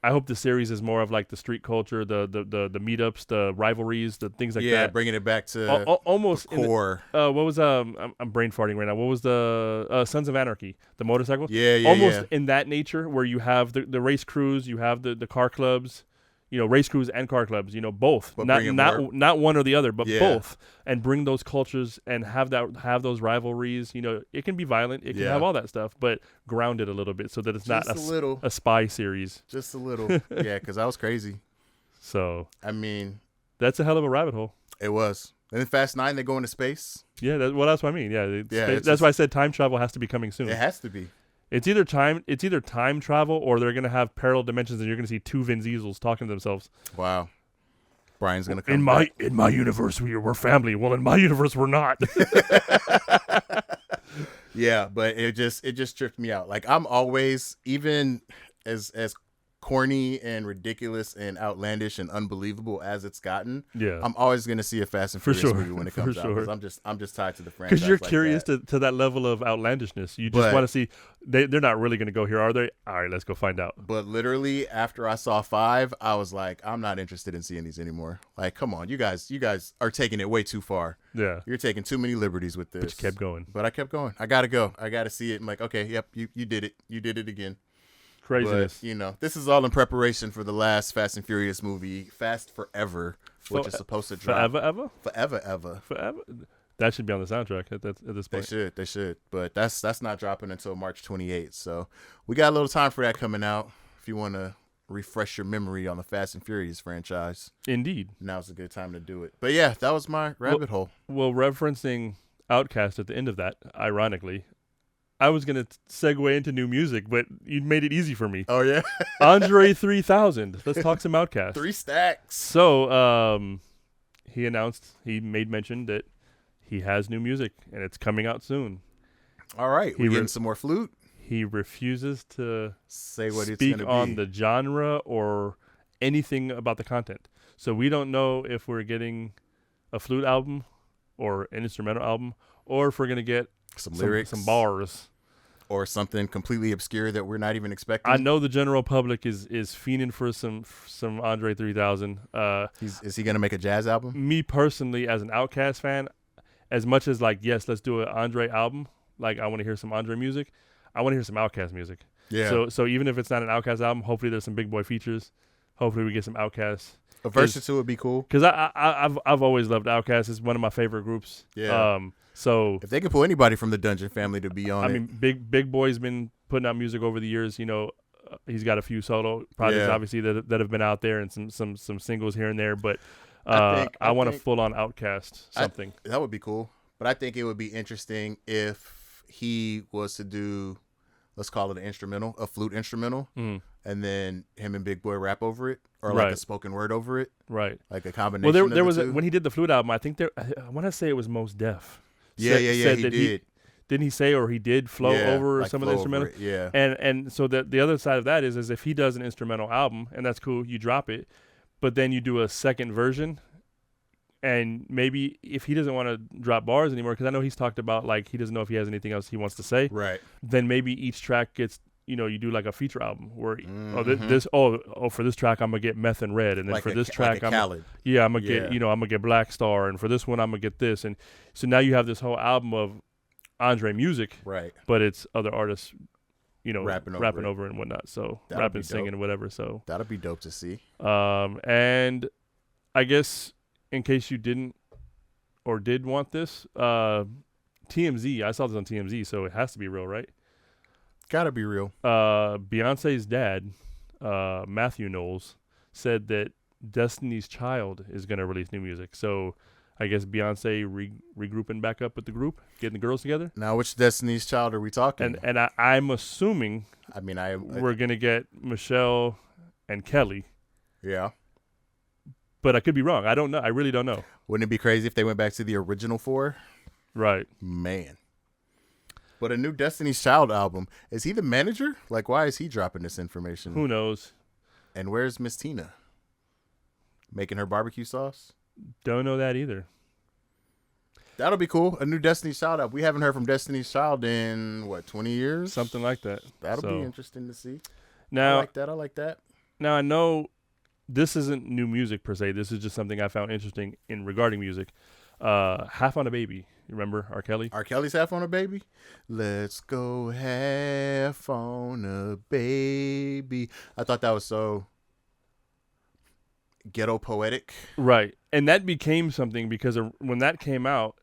I hope the series is more of like the street culture, the meetups, the rivalries, the things like that. Yeah, bringing it back to almost the core. What was I'm brain farting right now. What was the Sons of Anarchy, the motorcycle? Yeah, almost in that nature, where you have the race crews, you have the car clubs. Race crews and car clubs, both. But not one or the other, but both. And bring those cultures and have those rivalries. It can be violent. It can have all that stuff, but ground it a little bit so that it's just not a spy series. Just a little. Yeah, because I was crazy. So. I mean. That's a hell of a rabbit hole. It was. And in Fast 9, they go into space. Yeah, that's what I mean. Yeah, that's why I said time travel has to be coming soon. It has to be. It's either time travel or they're gonna have parallel dimensions and you're gonna see 2 Vin Diesels talking to themselves. Wow. Brian's gonna come back. In my universe we're family. Well, in my universe we're not. Yeah, but it just tripped me out. Like, I'm always, even as corny and ridiculous and outlandish and unbelievable as it's gotten, I'm always gonna see a Fast and Furious movie when it comes out, because I'm just tied to the franchise. Because you're curious to that level of outlandishness. You just want to see. They're not really gonna go here, are they? All right, let's go find out. But literally, after I saw 5, I was like, I'm not interested in seeing these anymore. Like, come on, you guys are taking it way too far. Yeah, you're taking too many liberties with this. But you kept going. But I kept going. I gotta go. I gotta see it. I'm like, okay, yep, you did it. You did it again. Craziness. But, this is all in preparation for the last Fast and Furious movie, Fast Forever, which is supposed to drop. Forever. That should be on the soundtrack at this point. They should. But that's not dropping until March 28th. So we got a little time for that coming out. If you want to refresh your memory on the Fast and Furious franchise. Indeed. Now's a good time to do it. But yeah, that was my rabbit hole. Well, referencing Outkast at the end of that, ironically, I was going to segue into new music, but you made it easy for me. Oh, yeah? Andre 3000. Let's talk some Outkast. 3 stacks. So he made mention that he has new music, and it's coming out soon. All right. We're getting some more flute. He refuses to say what it's speak on the genre or anything about the content. So we don't know if we're getting a flute album or an instrumental album, or if we're going to get some lyrics, some bars. Or something completely obscure that we're not even expecting. I know the general public is fiending for some Andre 3000. Is he going to make a jazz album? Me personally, as an Outkast fan, as much as like, yes, let's do an Andre album. Like, I want to hear some Andre music. I want to hear some Outkast music. Yeah. So even if it's not an Outkast album, hopefully there's some Big Boy features. Hopefully we get some Outkast. A verse or two would be cool. Because I've always loved Outkast. It's one of my favorite groups. Yeah. So if they could pull anybody from the Dungeon family to be on it. I mean, Big Boy's been putting out music over the years. He's got a few solo projects, obviously, that have been out there, and some singles here and there. But I want a full-on Outkast something. That would be cool. But I think it would be interesting if he was to do, let's call it an instrumental, a flute instrumental, and then him and Big Boy rap over it, or like a spoken word over it, right? Like a combination. Well, there was when he did the flute album. I think I want to say it was Mos Def. He did. Didn't he say, or he did flow over some of the instrumental? Yeah. And so the other side of that is if he does an instrumental album, and that's cool, you drop it, but then you do a second version, and maybe if he doesn't want to drop bars anymore, because I know he's talked about like he doesn't know if he has anything else he wants to say. Right. Then maybe each track gets, you do like a feature album where for this track I'm gonna get Meth and Red, and then like for this track I'm gonna get I'm gonna get Black Star, and for this one I'm gonna get this, and so now you have this whole album of Andre music, right? But it's other artists, rapping over it and whatnot. So rapping, singing, whatever. So that'll be dope to see. And I guess in case you didn't or did want this, TMZ. I saw this on TMZ, so it has to be real, right? Gotta be real. Beyonce's dad, Matthew Knowles, said that Destiny's Child is going to release new music. So I guess Beyonce regrouping back up with the group, getting the girls together. Now, which Destiny's Child are we talking? And I'm assuming we're going to get Michelle and Kelly. Yeah. But I could be wrong. I don't know. I really don't know. Wouldn't it be crazy if they went back to the original 4? Right. Man. But a new Destiny's Child album. Is he the manager? Like, why is he dropping this information? Who knows? And where's Miss Tina? Making her barbecue sauce? Don't know that either. That'll be cool. A new Destiny's Child album. We haven't heard from Destiny's Child in, 20 years? Something like that. That'll be interesting to see. Now, I like that. Now, I know this isn't new music per se. This is just something I found interesting in regarding music. Half on a Baby. You remember R. Kelly? R. Kelly's Half on a Baby? Let's go half on a baby. I thought that was so ghetto poetic. Right. And that became something because when that came out,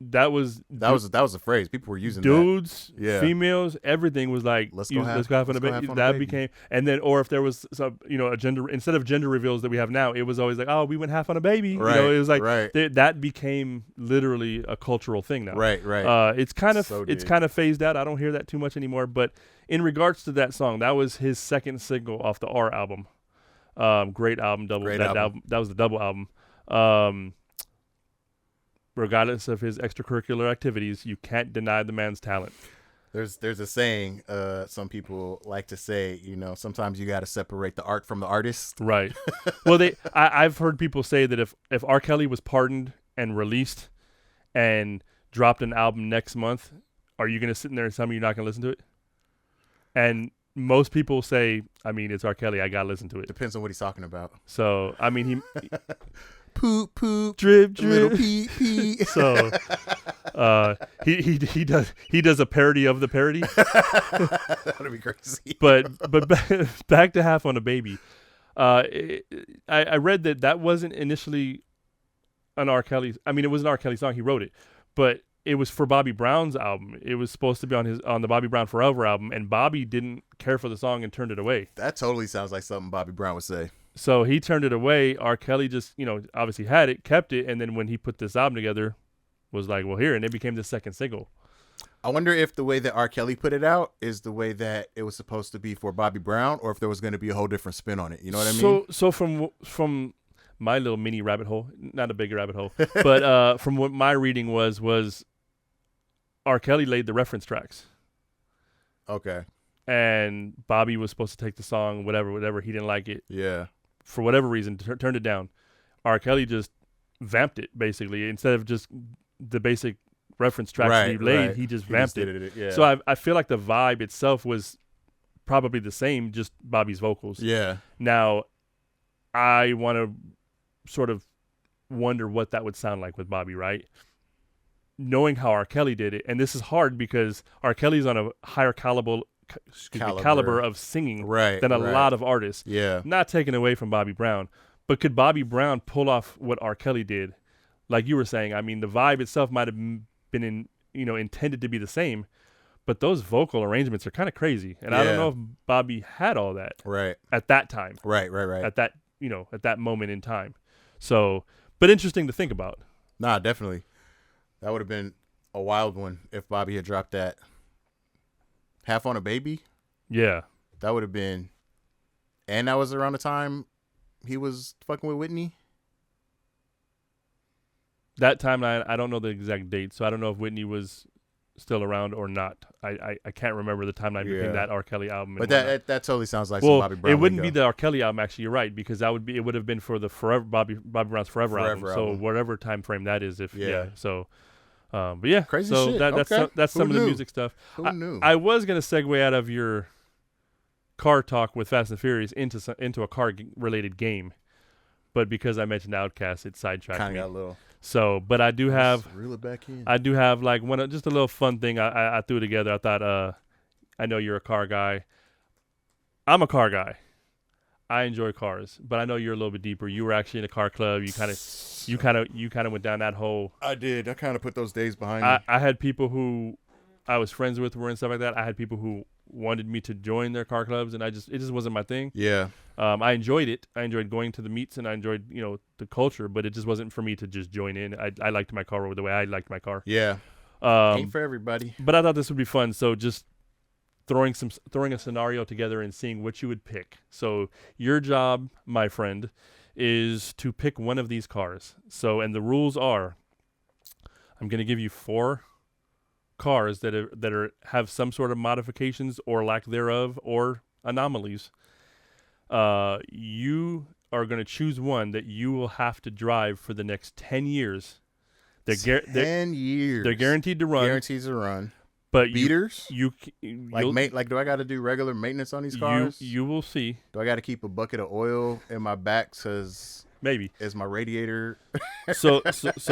that was a phrase people were using. Dudes, that. females, everything was like let's go half on a baby. That became, and then or if there was some a gender, instead of gender reveals that we have now, it was always like, oh, we went half on a baby. Right. It was like right. That became literally a cultural thing now. Right. It's kind of phased out. I don't hear that too much anymore. But in regards to that song, that was his second single off the R album. Great album, double. Great album. That was the double album. Regardless of his extracurricular activities, you can't deny the man's talent. There's a saying some people like to say, sometimes you got to separate the art from the artist. Right. Well, I've heard people say that if R. Kelly was pardoned and released and dropped an album next month, are you going to sit in there and tell me you're not going to listen to it? And most people say, I mean, it's R. Kelly. I got to listen to it. Depends on what he's talking about. So, I mean, he poop, poop, drip, drip, little pee, pee. So, he does a parody of the parody. That would be crazy. But back to Half on a Baby. I read that wasn't initially an R. Kelly. I mean, it was an R. Kelly song. He wrote it, but it was for Bobby Brown's album. It was supposed to be on the Bobby Brown Forever album, and Bobby didn't care for the song and turned it away. That totally sounds like something Bobby Brown would say. So he turned it away. R. Kelly just, obviously had it, kept it, and then when he put this album together, was like, well, here, and it became the second single. I wonder if the way that R. Kelly put it out is the way that it was supposed to be for Bobby Brown, or if there was going to be a whole different spin on it. You know what I mean? So from my little mini rabbit hole, not a big rabbit hole, but from what my reading was R. Kelly laid the reference tracks. Okay. And Bobby was supposed to take the song, whatever. He didn't like it. Yeah. For whatever reason, turned it down. R. Kelly just vamped it, basically. Instead of just the basic reference tracks that he laid, he just vamped it. Yeah. So I feel like the vibe itself was probably the same, just Bobby's vocals. Yeah. Now, I want to sort of wonder what that would sound like with Bobby, right? Knowing how R. Kelly did it, and this is hard because R. Kelly's on a higher caliber of singing than a lot of artists. Yeah. Not taken away from Bobby Brown, but could Bobby Brown pull off what R. Kelly did? Like you were saying, I mean, the vibe itself might have been intended to be the same, but those vocal arrangements are kind of crazy, and I don't know if Bobby had all that at that time. Right. At that at that moment in time. So, but interesting to think about. Nah, definitely. That would have been a wild one if Bobby had dropped that. Half on a Baby? Yeah. That would have been. And that was around the time he was fucking with Whitney? That timeline, I don't know the exact date, so I don't know if Whitney was still around or not. I can't remember the timeline between that R. Kelly album. But that totally sounds like some Bobby Brown. It wouldn't be the R. Kelly album, actually. You're right, because it would have been for the Bobby Brown's Forever album. So whatever time frame that is, So, but yeah, crazy so shit. That's some of the music stuff. Who knew? I was gonna segue out of your car talk with Fast and Furious into a car related game, but because I mentioned Outkast, it sidetracked me. Kind of got a little. So, but I do have. Reel it back in. I do have like just a little fun thing I threw together. I thought, I know you're a car guy. I'm a car guy. I enjoy cars, but I know you're a little bit deeper. You were actually in a car club. You kind of went down that hole. I did. I kind of put those days behind me. I had people who I was friends with were and stuff like that. I had people who wanted me to join their car clubs, and it just wasn't my thing. Yeah. I enjoyed it. I enjoyed going to the meets, and I enjoyed the culture, but it just wasn't for me to just join in. I liked my car the way I liked my car. Yeah. Ain't for everybody. But I thought this would be fun. So just throwing a scenario together and seeing what you would pick. So your job, my friend, is to pick one of these cars. So, and the rules are, I'm going to give you 4 cars that have some sort of modifications or lack thereof or anomalies. You are going to choose one that you will have to drive for the next 10 years. 10 years. They're guaranteed to run. Guarantees to run. But beaters? Do I got to do regular maintenance on these cars? You will see. Do I got to keep a bucket of oil in my back because maybe is my radiator? so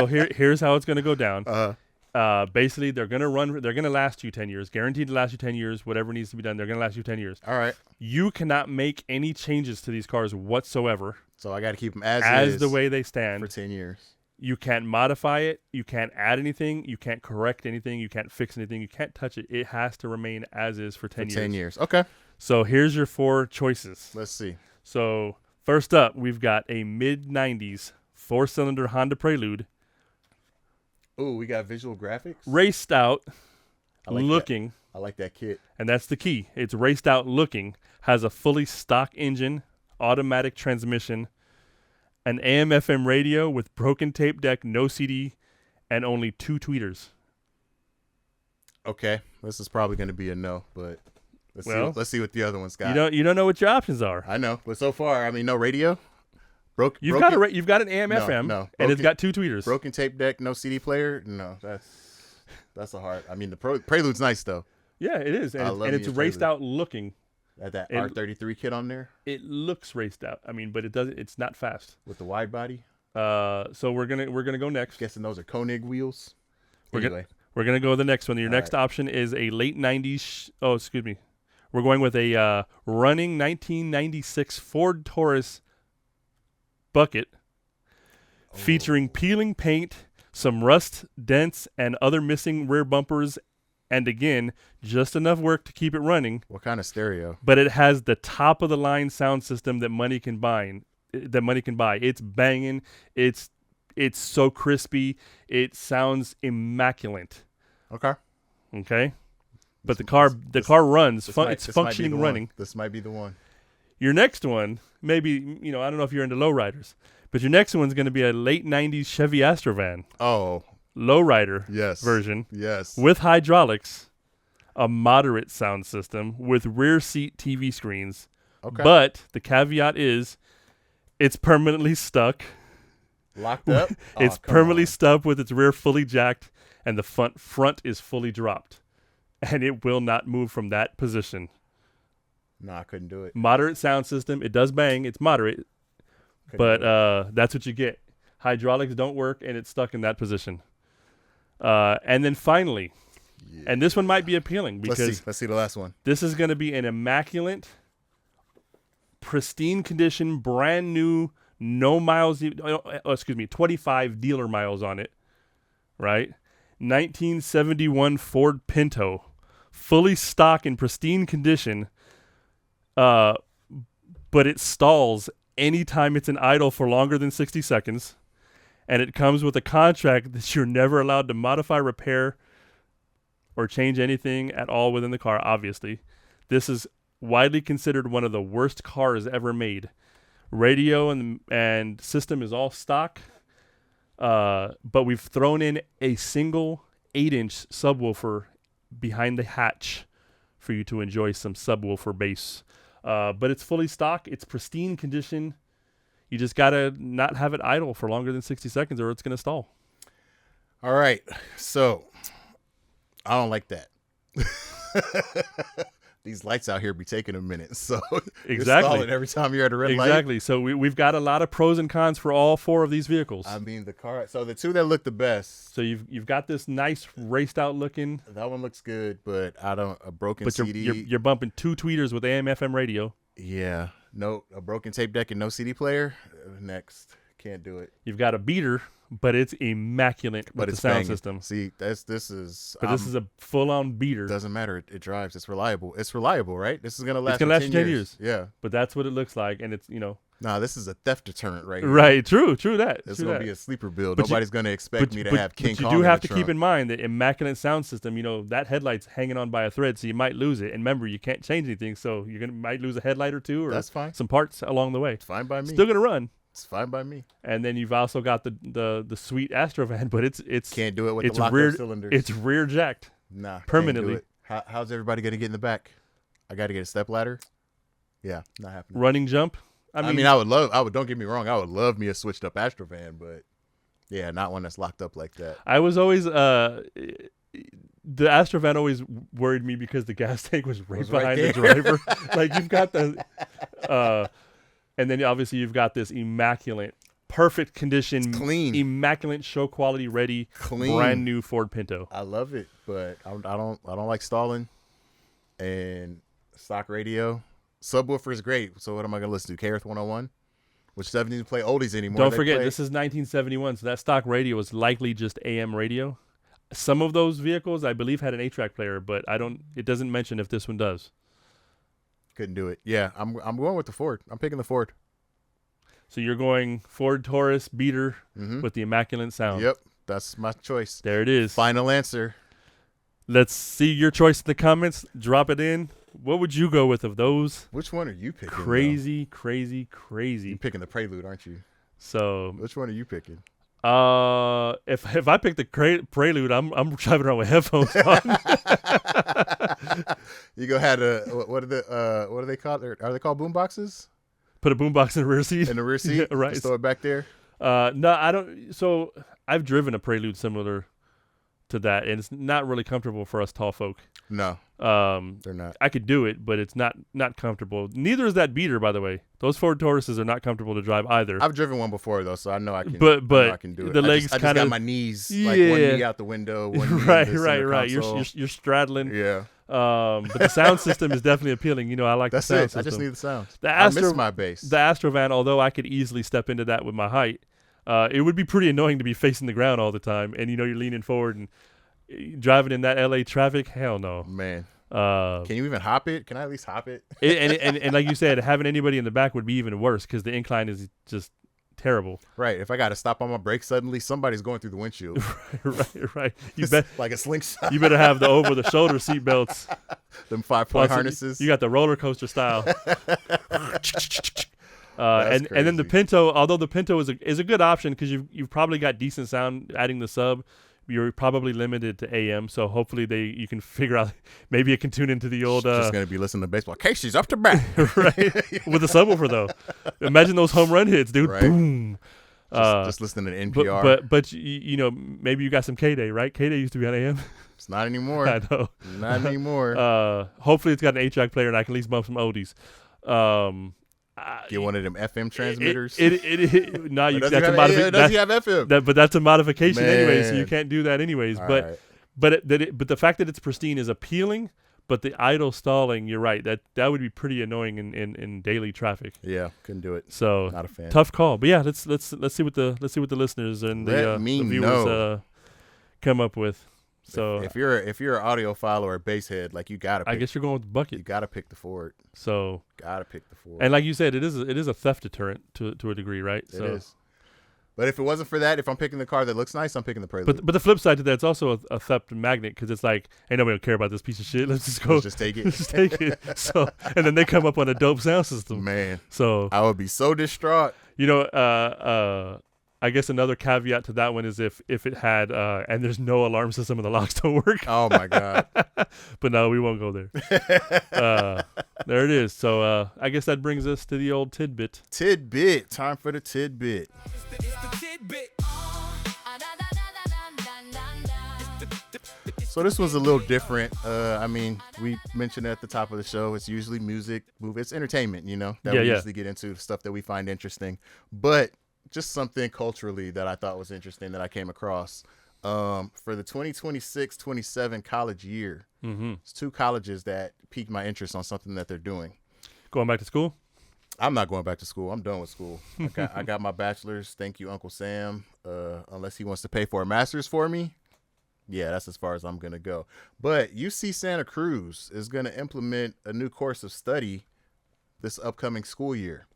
here's how it's going to go down. Basically, they're going to last you 10 years, guaranteed to last you 10 years. Whatever needs to be done, they're going to last you 10 years. All right. You cannot make any changes to these cars whatsoever. So I got to keep them as the way they stand for 10 years. You can't modify it. You can't add anything. You can't correct anything. You can't fix anything. You can't touch it. It has to remain as is for 10 years. 10 years. Okay. So here's your 4 choices. Let's see. So first up, we've got a mid-90s 4-cylinder Honda Prelude. Ooh, we got visual graphics? Raced out, looking. I like that kit. And that's the key. It's raced out looking, has a fully stock engine, automatic transmission, an AM/FM radio with broken tape deck, no CD, and only 2 tweeters. Okay, this is probably going to be a no, but let's see what the other ones got. You don't know what your options are. I know, but so far, I mean, no radio. You've got an AM/FM, no, and it's got 2 tweeters. Broken tape deck, no CD player. No, that's a hard. I mean, the Prelude's nice though. Yeah, it is, and it's raced out looking. That R33 kit on there. It looks raced out. I mean, but it's not fast With the wide body. So we're gonna go next. Guessing those are Koenig wheels. We're gonna go with the next one. Your next option is a late '90s. Oh, excuse me. We're going with a running 1996 Ford Taurus bucket, featuring peeling paint, some rust dents, and other missing rear bumpers. And again, just enough work to keep it running. What kind of stereo? But it has the top of the line sound system that money can buy. It's banging. It's so crispy. It sounds immaculate. Okay. But the car runs. It's functioning running. This might be the one. Your next one, maybe, I don't know if you're into lowriders, but your next one's going to be a late 90s Chevy Astrovan. Oh. Lowrider version. Yes. With hydraulics, a moderate sound system with rear seat TV screens. Okay. But the caveat is it's permanently stuck. Locked up? It's permanently stuck with its rear fully jacked and the front is fully dropped. And it will not move from that position. No, I couldn't do it. Moderate sound system. It does bang. It's moderate. But that's what you get. Hydraulics don't work and it's stuck in that position. And then finally, and this one might be appealing because let's see the last one. This is going to be an immaculate, pristine condition, brand new, no miles. 25 dealer miles on it, right? 1971 Ford Pinto, fully stock in pristine condition, but it stalls anytime it's in idle for longer than 60 seconds. And it comes with a contract that you're never allowed to modify, repair, or change anything at all within the car, obviously. This is widely considered one of the worst cars ever made. Radio and system is all stock, but we've thrown in a single 8-inch subwoofer behind the hatch for you to enjoy some subwoofer bass. But it's fully stock. It's pristine condition. You just got to not have it idle for longer than 60 seconds or it's going to stall. All right. So I don't like that. These lights out here be taking a minute. So exactly. You're stalling every time you're at a red light. Exactly. So we've got a lot of pros and cons for all 4 of these vehicles. I mean, so the 2 that look the best. So you've got this nice raced out looking. That one looks good, but a broken but CD. You're bumping 2 tweeters with AM/FM radio. Yeah. No, a broken tape deck and no CD player. Next. Can't do it. You've got a beater, but it's immaculate with the sound banging. system. See, this is a full-on beater. Doesn't matter. It drives. It's reliable. It's reliable, right? This is going to last for 10 years. Yeah. But that's what it looks like, and it's, Nah, this is a theft deterrent right here. Right, true that. It's going to be a sleeper build. Nobody's going to expect me to have King Kong But you do have to trunk. keep in mind that immaculate sound system, that headlight's hanging on by a thread, so you might lose it. And remember, you can't change anything, so might lose a headlight or 2 or That's fine. Some parts along the way. It's fine by me. Still going to run. It's fine by me. And then you've also got the sweet Astrovan, but it's can't do it with the locked cylinders. It's rear jacked. Nah, permanently. Can't do it. How's everybody going to get in the back? I got to get a step ladder. Yeah, not happening. Running jump. I would don't get me wrong, I would love me a switched up Astrovan, but yeah, not one that's locked up like that. I was always the Astrovan always worried me because the gas tank was right behind the driver. Like you've got the and then obviously you've got this immaculate, perfect condition, clean, immaculate, show quality ready, clean, brand new Ford Pinto. I love it, but I don't like stalling and stock radio. Subwoofer is great. So what am I going to listen to? CYRT 101? Which doesn't even play oldies anymore. Don't forget, this is 1971, so that stock radio was likely just AM radio. Some of those vehicles, I believe, had an 8-track player, but it doesn't mention if this one does. Couldn't do it. Yeah, I'm going with the Ford. I'm picking the Ford. So you're going Ford Taurus beater with the immaculate sound. Yep, that's my choice. There it is. Final answer. Let's see your choice in the comments. Drop it in. What would you go with of those? Which one are you picking? Crazy. You're picking the Prelude, aren't you? So which one are you picking? If I pick the Prelude, I'm driving around with headphones on. You go had what are they called? Are they called boom boxes? Put a boombox in the rear seat. In the rear seat, Yeah, right? Just throw it back there. No, I don't. So I've driven a Prelude similar to that, and it's not really comfortable for us tall folk. No, they're not. I could do it, but it's not comfortable. Neither is that Beater, by the way. Those Ford Tauruses are not comfortable to drive either. I've driven one before though, so I know I can. But I can do it. The legs I just got my knees, like one knee out the window, one knee right. Console. You're straddling. Yeah. But the sound system is definitely appealing. You know, I like That's the sound it. system. I just need the sound. I miss my bass. The Astrovan, although I could easily step into that with my height, it would be pretty annoying to be facing the ground all the time, and you're leaning forward and driving in that LA traffic. Hell no, man. Can you even hop it? Can I at least hop it? And like you said, having anybody in the back would be even worse because the incline is just terrible. Right. If I got to stop on my brakes suddenly, somebody's going through the windshield. right. You bet like a slingshot. You better have the over the shoulder seat belts. Them 5-point harnesses. You got the roller coaster style. And then the Pinto, although the Pinto is a good option because you've probably got decent sound adding the sub. You're probably limited to AM, so hopefully you can figure out maybe it can tune into the old. Just gonna be listening to baseball. Casey's up to bat, right? With a subwoofer though. Imagine those home run hits, dude. Right. Boom. Just listening to NPR. But maybe you got some K-Day, right? K-Day used to be on AM. It's not anymore. I know. Not anymore. Hopefully it's got an 8-track player and I can at least bump some oldies. Get one of them FM transmitters. Does he have FM? But that's a modification anyway, so you can't do that anyways. But the fact that it's pristine is appealing. But the idle stalling, you're right. That would be pretty annoying in daily traffic. Yeah, couldn't do it. So not a fan. Tough call. But yeah, let's see what the listeners and the viewers come up with. So if you're an audiophile or a bass head, like you gotta pick, I guess you're going with the bucket. You gotta pick the Ford. So gotta pick the Ford. And like you said, it is a theft deterrent to a degree, right? It is. But if it wasn't for that, if I'm picking the car that looks nice, I'm picking the Prelude. But the flip side to that, it's also a theft magnet because it's like, hey, nobody will care about this piece of shit. Let's just go. Let's just take it. Just take it. So and then they come up on a dope sound system. Man, so I would be so distraught. I guess another caveat to that one is if it had and there's no alarm system and the locks don't work. Oh my god! But no, we won't go there. There it is. So I guess that brings us to the old tidbit. Tidbit. Time for the tidbit. So this one's a little different. I mean, we mentioned at the top of the show, it's usually music, movie, it's entertainment, that we usually get into, stuff that we find interesting. But just something culturally that I thought was interesting that I came across. For the 2026-27 college year, it's 2 colleges that piqued my interest on something that they're doing. Going back to school? I'm not going back to school. I'm done with school. I got my bachelor's. Thank you, Uncle Sam. Unless he wants to pay for a master's for me. Yeah, that's as far as I'm going to go. But UC Santa Cruz is going to implement a new course of study this upcoming school year.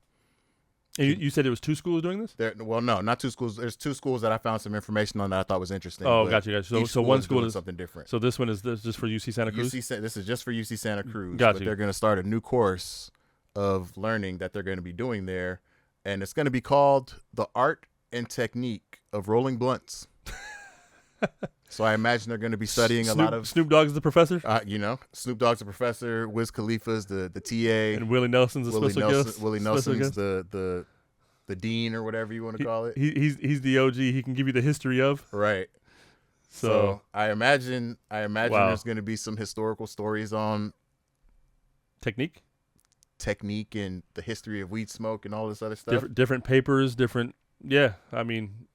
And you said it was 2 schools doing this? Well, no, not 2 schools. There's 2 schools that I found some information on that I thought was interesting. Oh, gotcha. So one school is something different. So this one is just for UC Santa Cruz? This is just for UC Santa Cruz. Gotcha. But they're going to start a new course of learning that they're going to be doing there. And it's going to be called The Art and Technique of Rolling Blunts. So I imagine they're going to be studying a lot of... Snoop Dogg's the professor? Snoop Dogg's the professor. Wiz Khalifa's the TA. And Willie Nelson's the special guest. Willie Nelson's the dean or whatever you want to call it. He's the OG. He can give you the history of. Right. So I imagine there's going to be some historical stories on... Technique and the history of weed smoke and all this other stuff. Different papers, different... Yeah, I mean...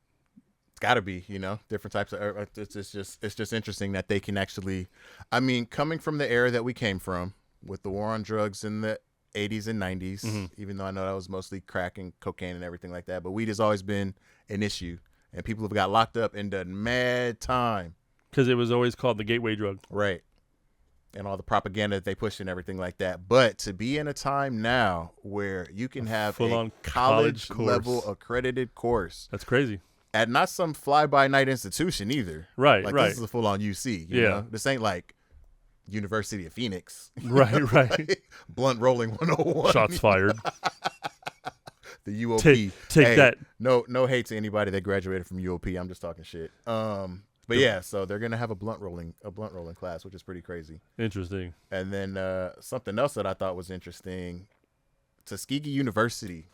Got to be, different types of. It's just interesting that they can actually. I mean, coming from the era that we came from, with the war on drugs in the 80s and 90s, even though I know that was mostly crack and cocaine and everything like that, but weed has always been an issue, and people have got locked up and done mad time because it was always called the gateway drug, right? And all the propaganda that they pushed and everything like that. But to be in a time now where you can have a college level accredited course, that's crazy. At not some fly-by-night institution either. Right. This is a full-on UC. You know? This ain't like University of Phoenix. Right. Like, blunt rolling 101. Shots fired. The UOP. Take that. No hate to anybody that graduated from UOP. I'm just talking shit. But yeah, so they're gonna have a blunt rolling class, which is pretty crazy. Interesting. And then something else that I thought was interesting, Tuskegee University,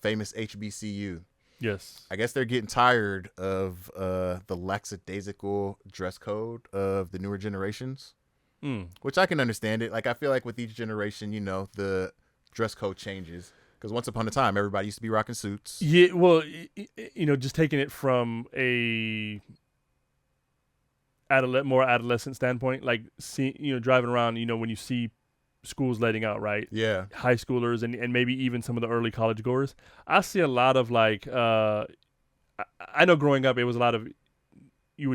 famous HBCU. Yes. I guess they're getting tired of the lackadaisical dress code of the newer generations, which I can understand it. Like, I feel like with each generation, the dress code changes. Because once upon a time, everybody used to be rocking suits. Yeah, well, just taking it from a more adolescent standpoint, like driving around, when you see schools letting out, right? Yeah. High schoolers and maybe even some of the early college goers. I see a lot of like, I know growing up it was a lot of, I'm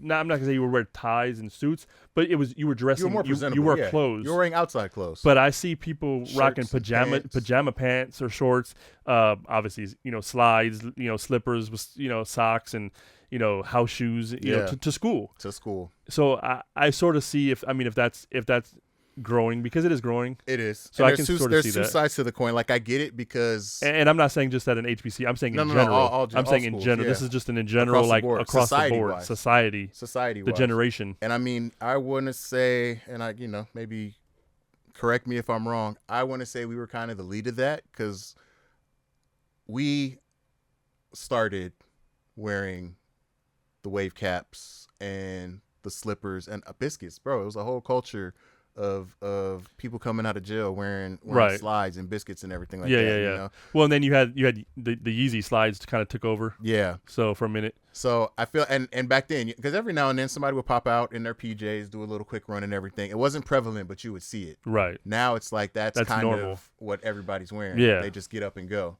not gonna say you would wear ties and suits, but you were dressing, you were more presentable. You wore clothes. You were wearing outside clothes. But I see people Shirts rocking and pajama pants or shorts, obviously, slides, slippers with, socks and, house shoes, to school. To school. So I sort of see if that's growing, because it is growing. It is. So and I can sort of see that. There's two sides to the coin. Like, I get it because, and I'm not saying just at an HBC. I'm saying in general. I'm saying in general. Yeah. This is just in general, across the board, society, the generation. And I mean, I want to say, and I, maybe correct me if I'm wrong. I want to say we were kind of the lead of that, because we started wearing the wave caps and the slippers and biscuits, bro. It was a whole culture of people coming out of jail wearing right. slides and biscuits and everything like that. Yeah. Well, and then you had the Yeezy slides kind of took over. Yeah. So for a minute. So I feel, and back then, because every now and then somebody would pop out in their PJs, do a little quick run and everything. It wasn't prevalent, but you would see it. Right. Now it's like that's kind normal. of what everybody's wearing. Yeah. They just get up and go.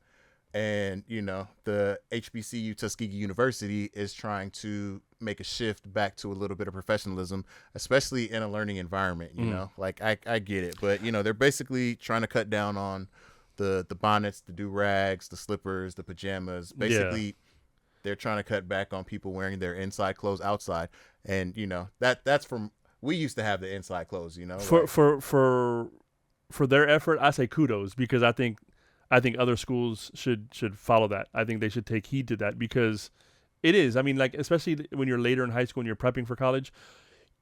And, the HBCU, Tuskegee University, is trying to make a shift back to a little bit of professionalism, especially in a learning environment, you know? Like, I get it. But, they're basically trying to cut down on the bonnets, the do-rags, the slippers, the pajamas. Basically, they're trying to cut back on people wearing their inside clothes outside. And, that's from – we used to have the inside clothes, For their effort, I say kudos, because I think other schools should follow that. I think they should take heed to that, because it is. I mean, like, especially when you're later in high school and you're prepping for college,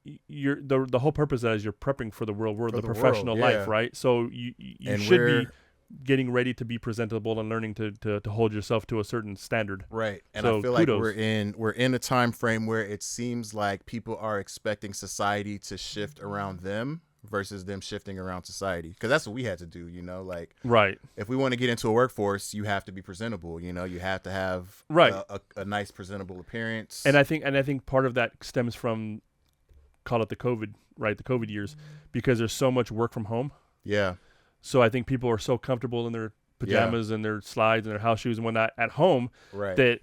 the whole purpose of that is you're prepping for the real world, the professional life, right? So you should be getting ready to be presentable and learning to hold yourself to a certain standard. Right. And so I feel kudos. like we're in a time frame where it seems like people are expecting society to shift around them versus them shifting around society, because that's what we had to do, like, right. If we want to get into a workforce, you have to be presentable, you have to have a nice presentable appearance. And I think part of that stems from, call it the COVID years, because there's so much work from home. Yeah. So I think people are so comfortable in their pajamas and their slides and their house shoes and whatnot at home, right, that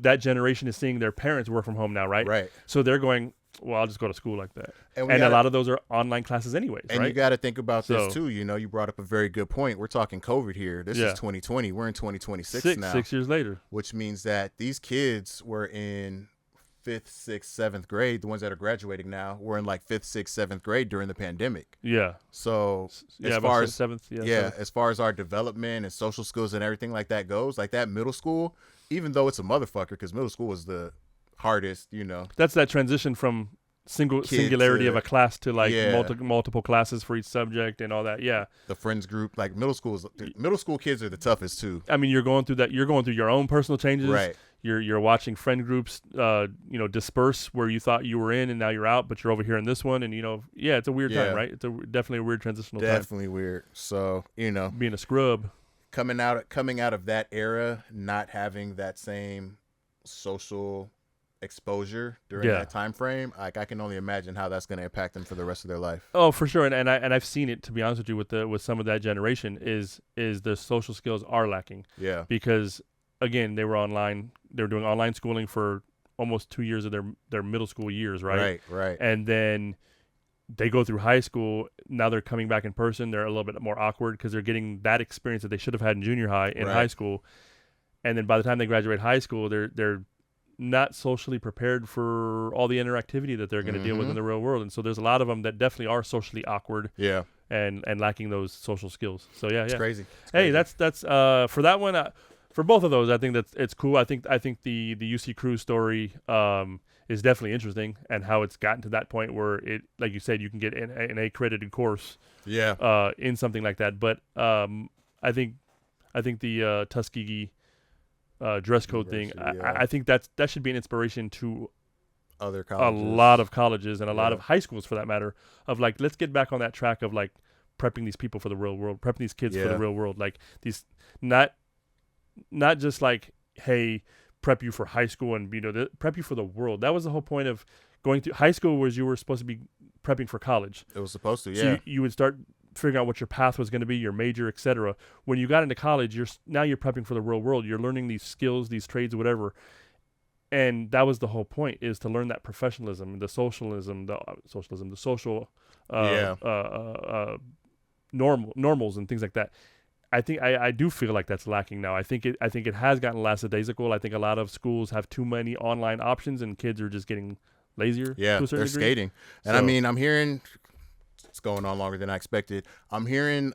that generation is seeing their parents work from home now, right? Right. So they're going, well, I'll just go to school like that. And a lot of those are online classes anyways, and right? You got to think about this too. You brought up a very good point. We're talking COVID here. This is 2020. We're in 2026 now. 6 years later. Which means that these kids were in 5th, 6th, 7th grade. The ones that are graduating now were in like 5th, 6th, 7th grade during the pandemic. Yeah. So as far as 7th, as far as our development and social skills and everything like that goes, like that middle school, even though it's a motherfucker, because middle school was the hardest, That's that transition from singularity of a class to like multiple classes for each subject and all that. Yeah. The friends group, like middle school kids are the toughest too. I mean, you're going through that. You're going through your own personal changes. Right. You're watching friend groups, disperse where you thought you were in and now you're out, but you're over here in this one. And, it's a weird time, right? It's definitely a weird transitional time. Definitely weird. So, being a scrub. Coming out of that era, not having that same social exposure during that time frame, like, I can only imagine how that's going to impact them for the rest of their life. Oh, for sure. And I've seen it, to be honest with you, with some of that generation is the social skills are lacking. Yeah. Because again, they were doing online schooling for almost 2 years of their middle school years, right? Right. And then they go through high school. Now they're coming back in person. They're a little bit more awkward because they're getting that experience that they should have had in junior high in high school. And then by the time they graduate high school, they're not socially prepared for all the interactivity that they're going to deal with in the real world. And so there's a lot of them that definitely are socially awkward. Yeah. And lacking those social skills. So yeah, it's crazy. Hey, that's for that one. For both of those, I think it's cool. I think the UC Crew story is definitely interesting, and how it's gotten to that point where it, like you said, you can get an accredited course. Yeah. In something like that, but I think the Tuskegee dress code thing. I think that should be an inspiration to other colleges. A lot of colleges and a lot of high schools, for that matter, of like, let's get back on that track of like prepping these people for the real world, prepping these kids for the real world. Like these, not just like, hey, prep you for high school and prep you for the world. That was the whole point of going through high school, was you were supposed to be prepping for college. It was supposed to, yeah. So you would start figuring out what your path was going to be, your major, etc. When you got into college, you're prepping for the real world. You're learning these skills, these trades, whatever. And that was the whole point, is to learn that professionalism, the socialism, the social normals and things like that. I think I do feel like that's lacking now. I think it has gotten lackadaisical. I think a lot of schools have too many online options, and kids are just getting lazier. Yeah, to a certain they're degree. skating. And I mean, I'm hearing it's going on longer than I expected. I'm hearing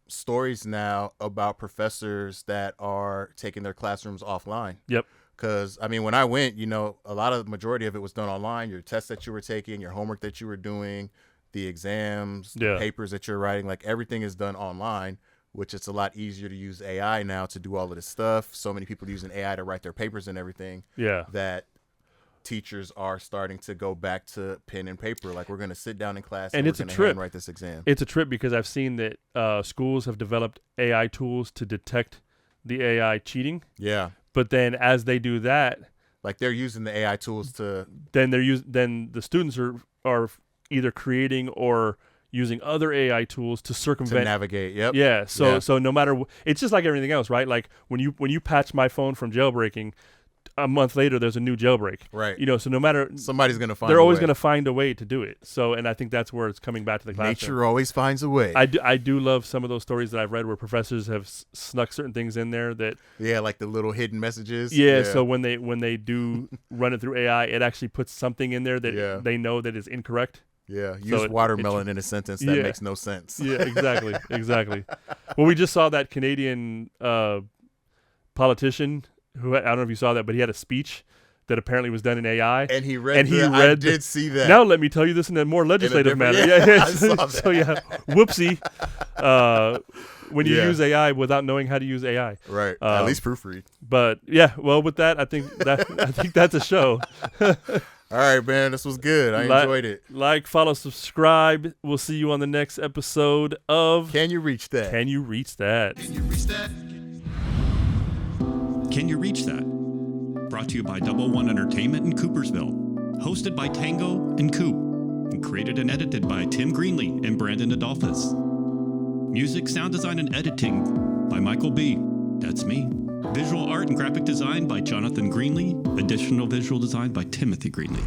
stories now about professors that are taking their classrooms offline. Yep. Because, I mean, when I went, the majority of it was done online. Your tests that you were taking, your homework that you were doing, the exams, the papers that you're writing, like everything is done online, which it's a lot easier to use AI now to do all of this stuff. So many people using AI to write their papers and everything. Yeah. That teachers are starting to go back to pen and paper. Like, we're going to sit down in class and we're going to handwrite this exam. It's a trip, because I've seen that schools have developed AI tools to detect the AI cheating. Yeah. But then as they do that, like, they're using the AI tools to then the students are either creating or using other AI tools to circumvent, to navigate. Yep. Yeah. So no matter it's just like everything else, right? Like when you patch my phone from jailbreaking, a month later there's a new jailbreak. Right. So no matter, somebody's going to find. They're always going to find a way to do it. So, and I think that's where it's coming back to the classroom. Nature always finds a way. I do love some of those stories that I've read where professors have snuck certain things in there that. Yeah, like the little hidden messages. Yeah. So when they do run it through AI, it actually puts something in there that they know that is incorrect. Yeah, use watermelon in a sentence that makes no sense. Yeah, exactly. Well, we just saw that Canadian politician who, I don't know if you saw that, but he had a speech that apparently was done in AI. And he read I did see that. Now let me tell you this in a more legislative manner. Yeah. I saw that. So whoopsie. When you use AI without knowing how to use AI. Right. At least proofread. But yeah, well, with that, I think that's a show. All right, man. This was good. I enjoyed it. Like, follow, subscribe. We'll see you on the next episode of Can You Reach That? Can You Reach That? Can you reach that? Can You Reach That? Brought to you by Double One Entertainment in Coopersville. Hosted by Tango and Coop. And created and edited by Tim Greenlee and Brandon Adolphus. Music, sound design, and editing by Michael B. That's me. Visual art and graphic design by Jonathan Greenlee. Additional visual design by Timothy Greenlee.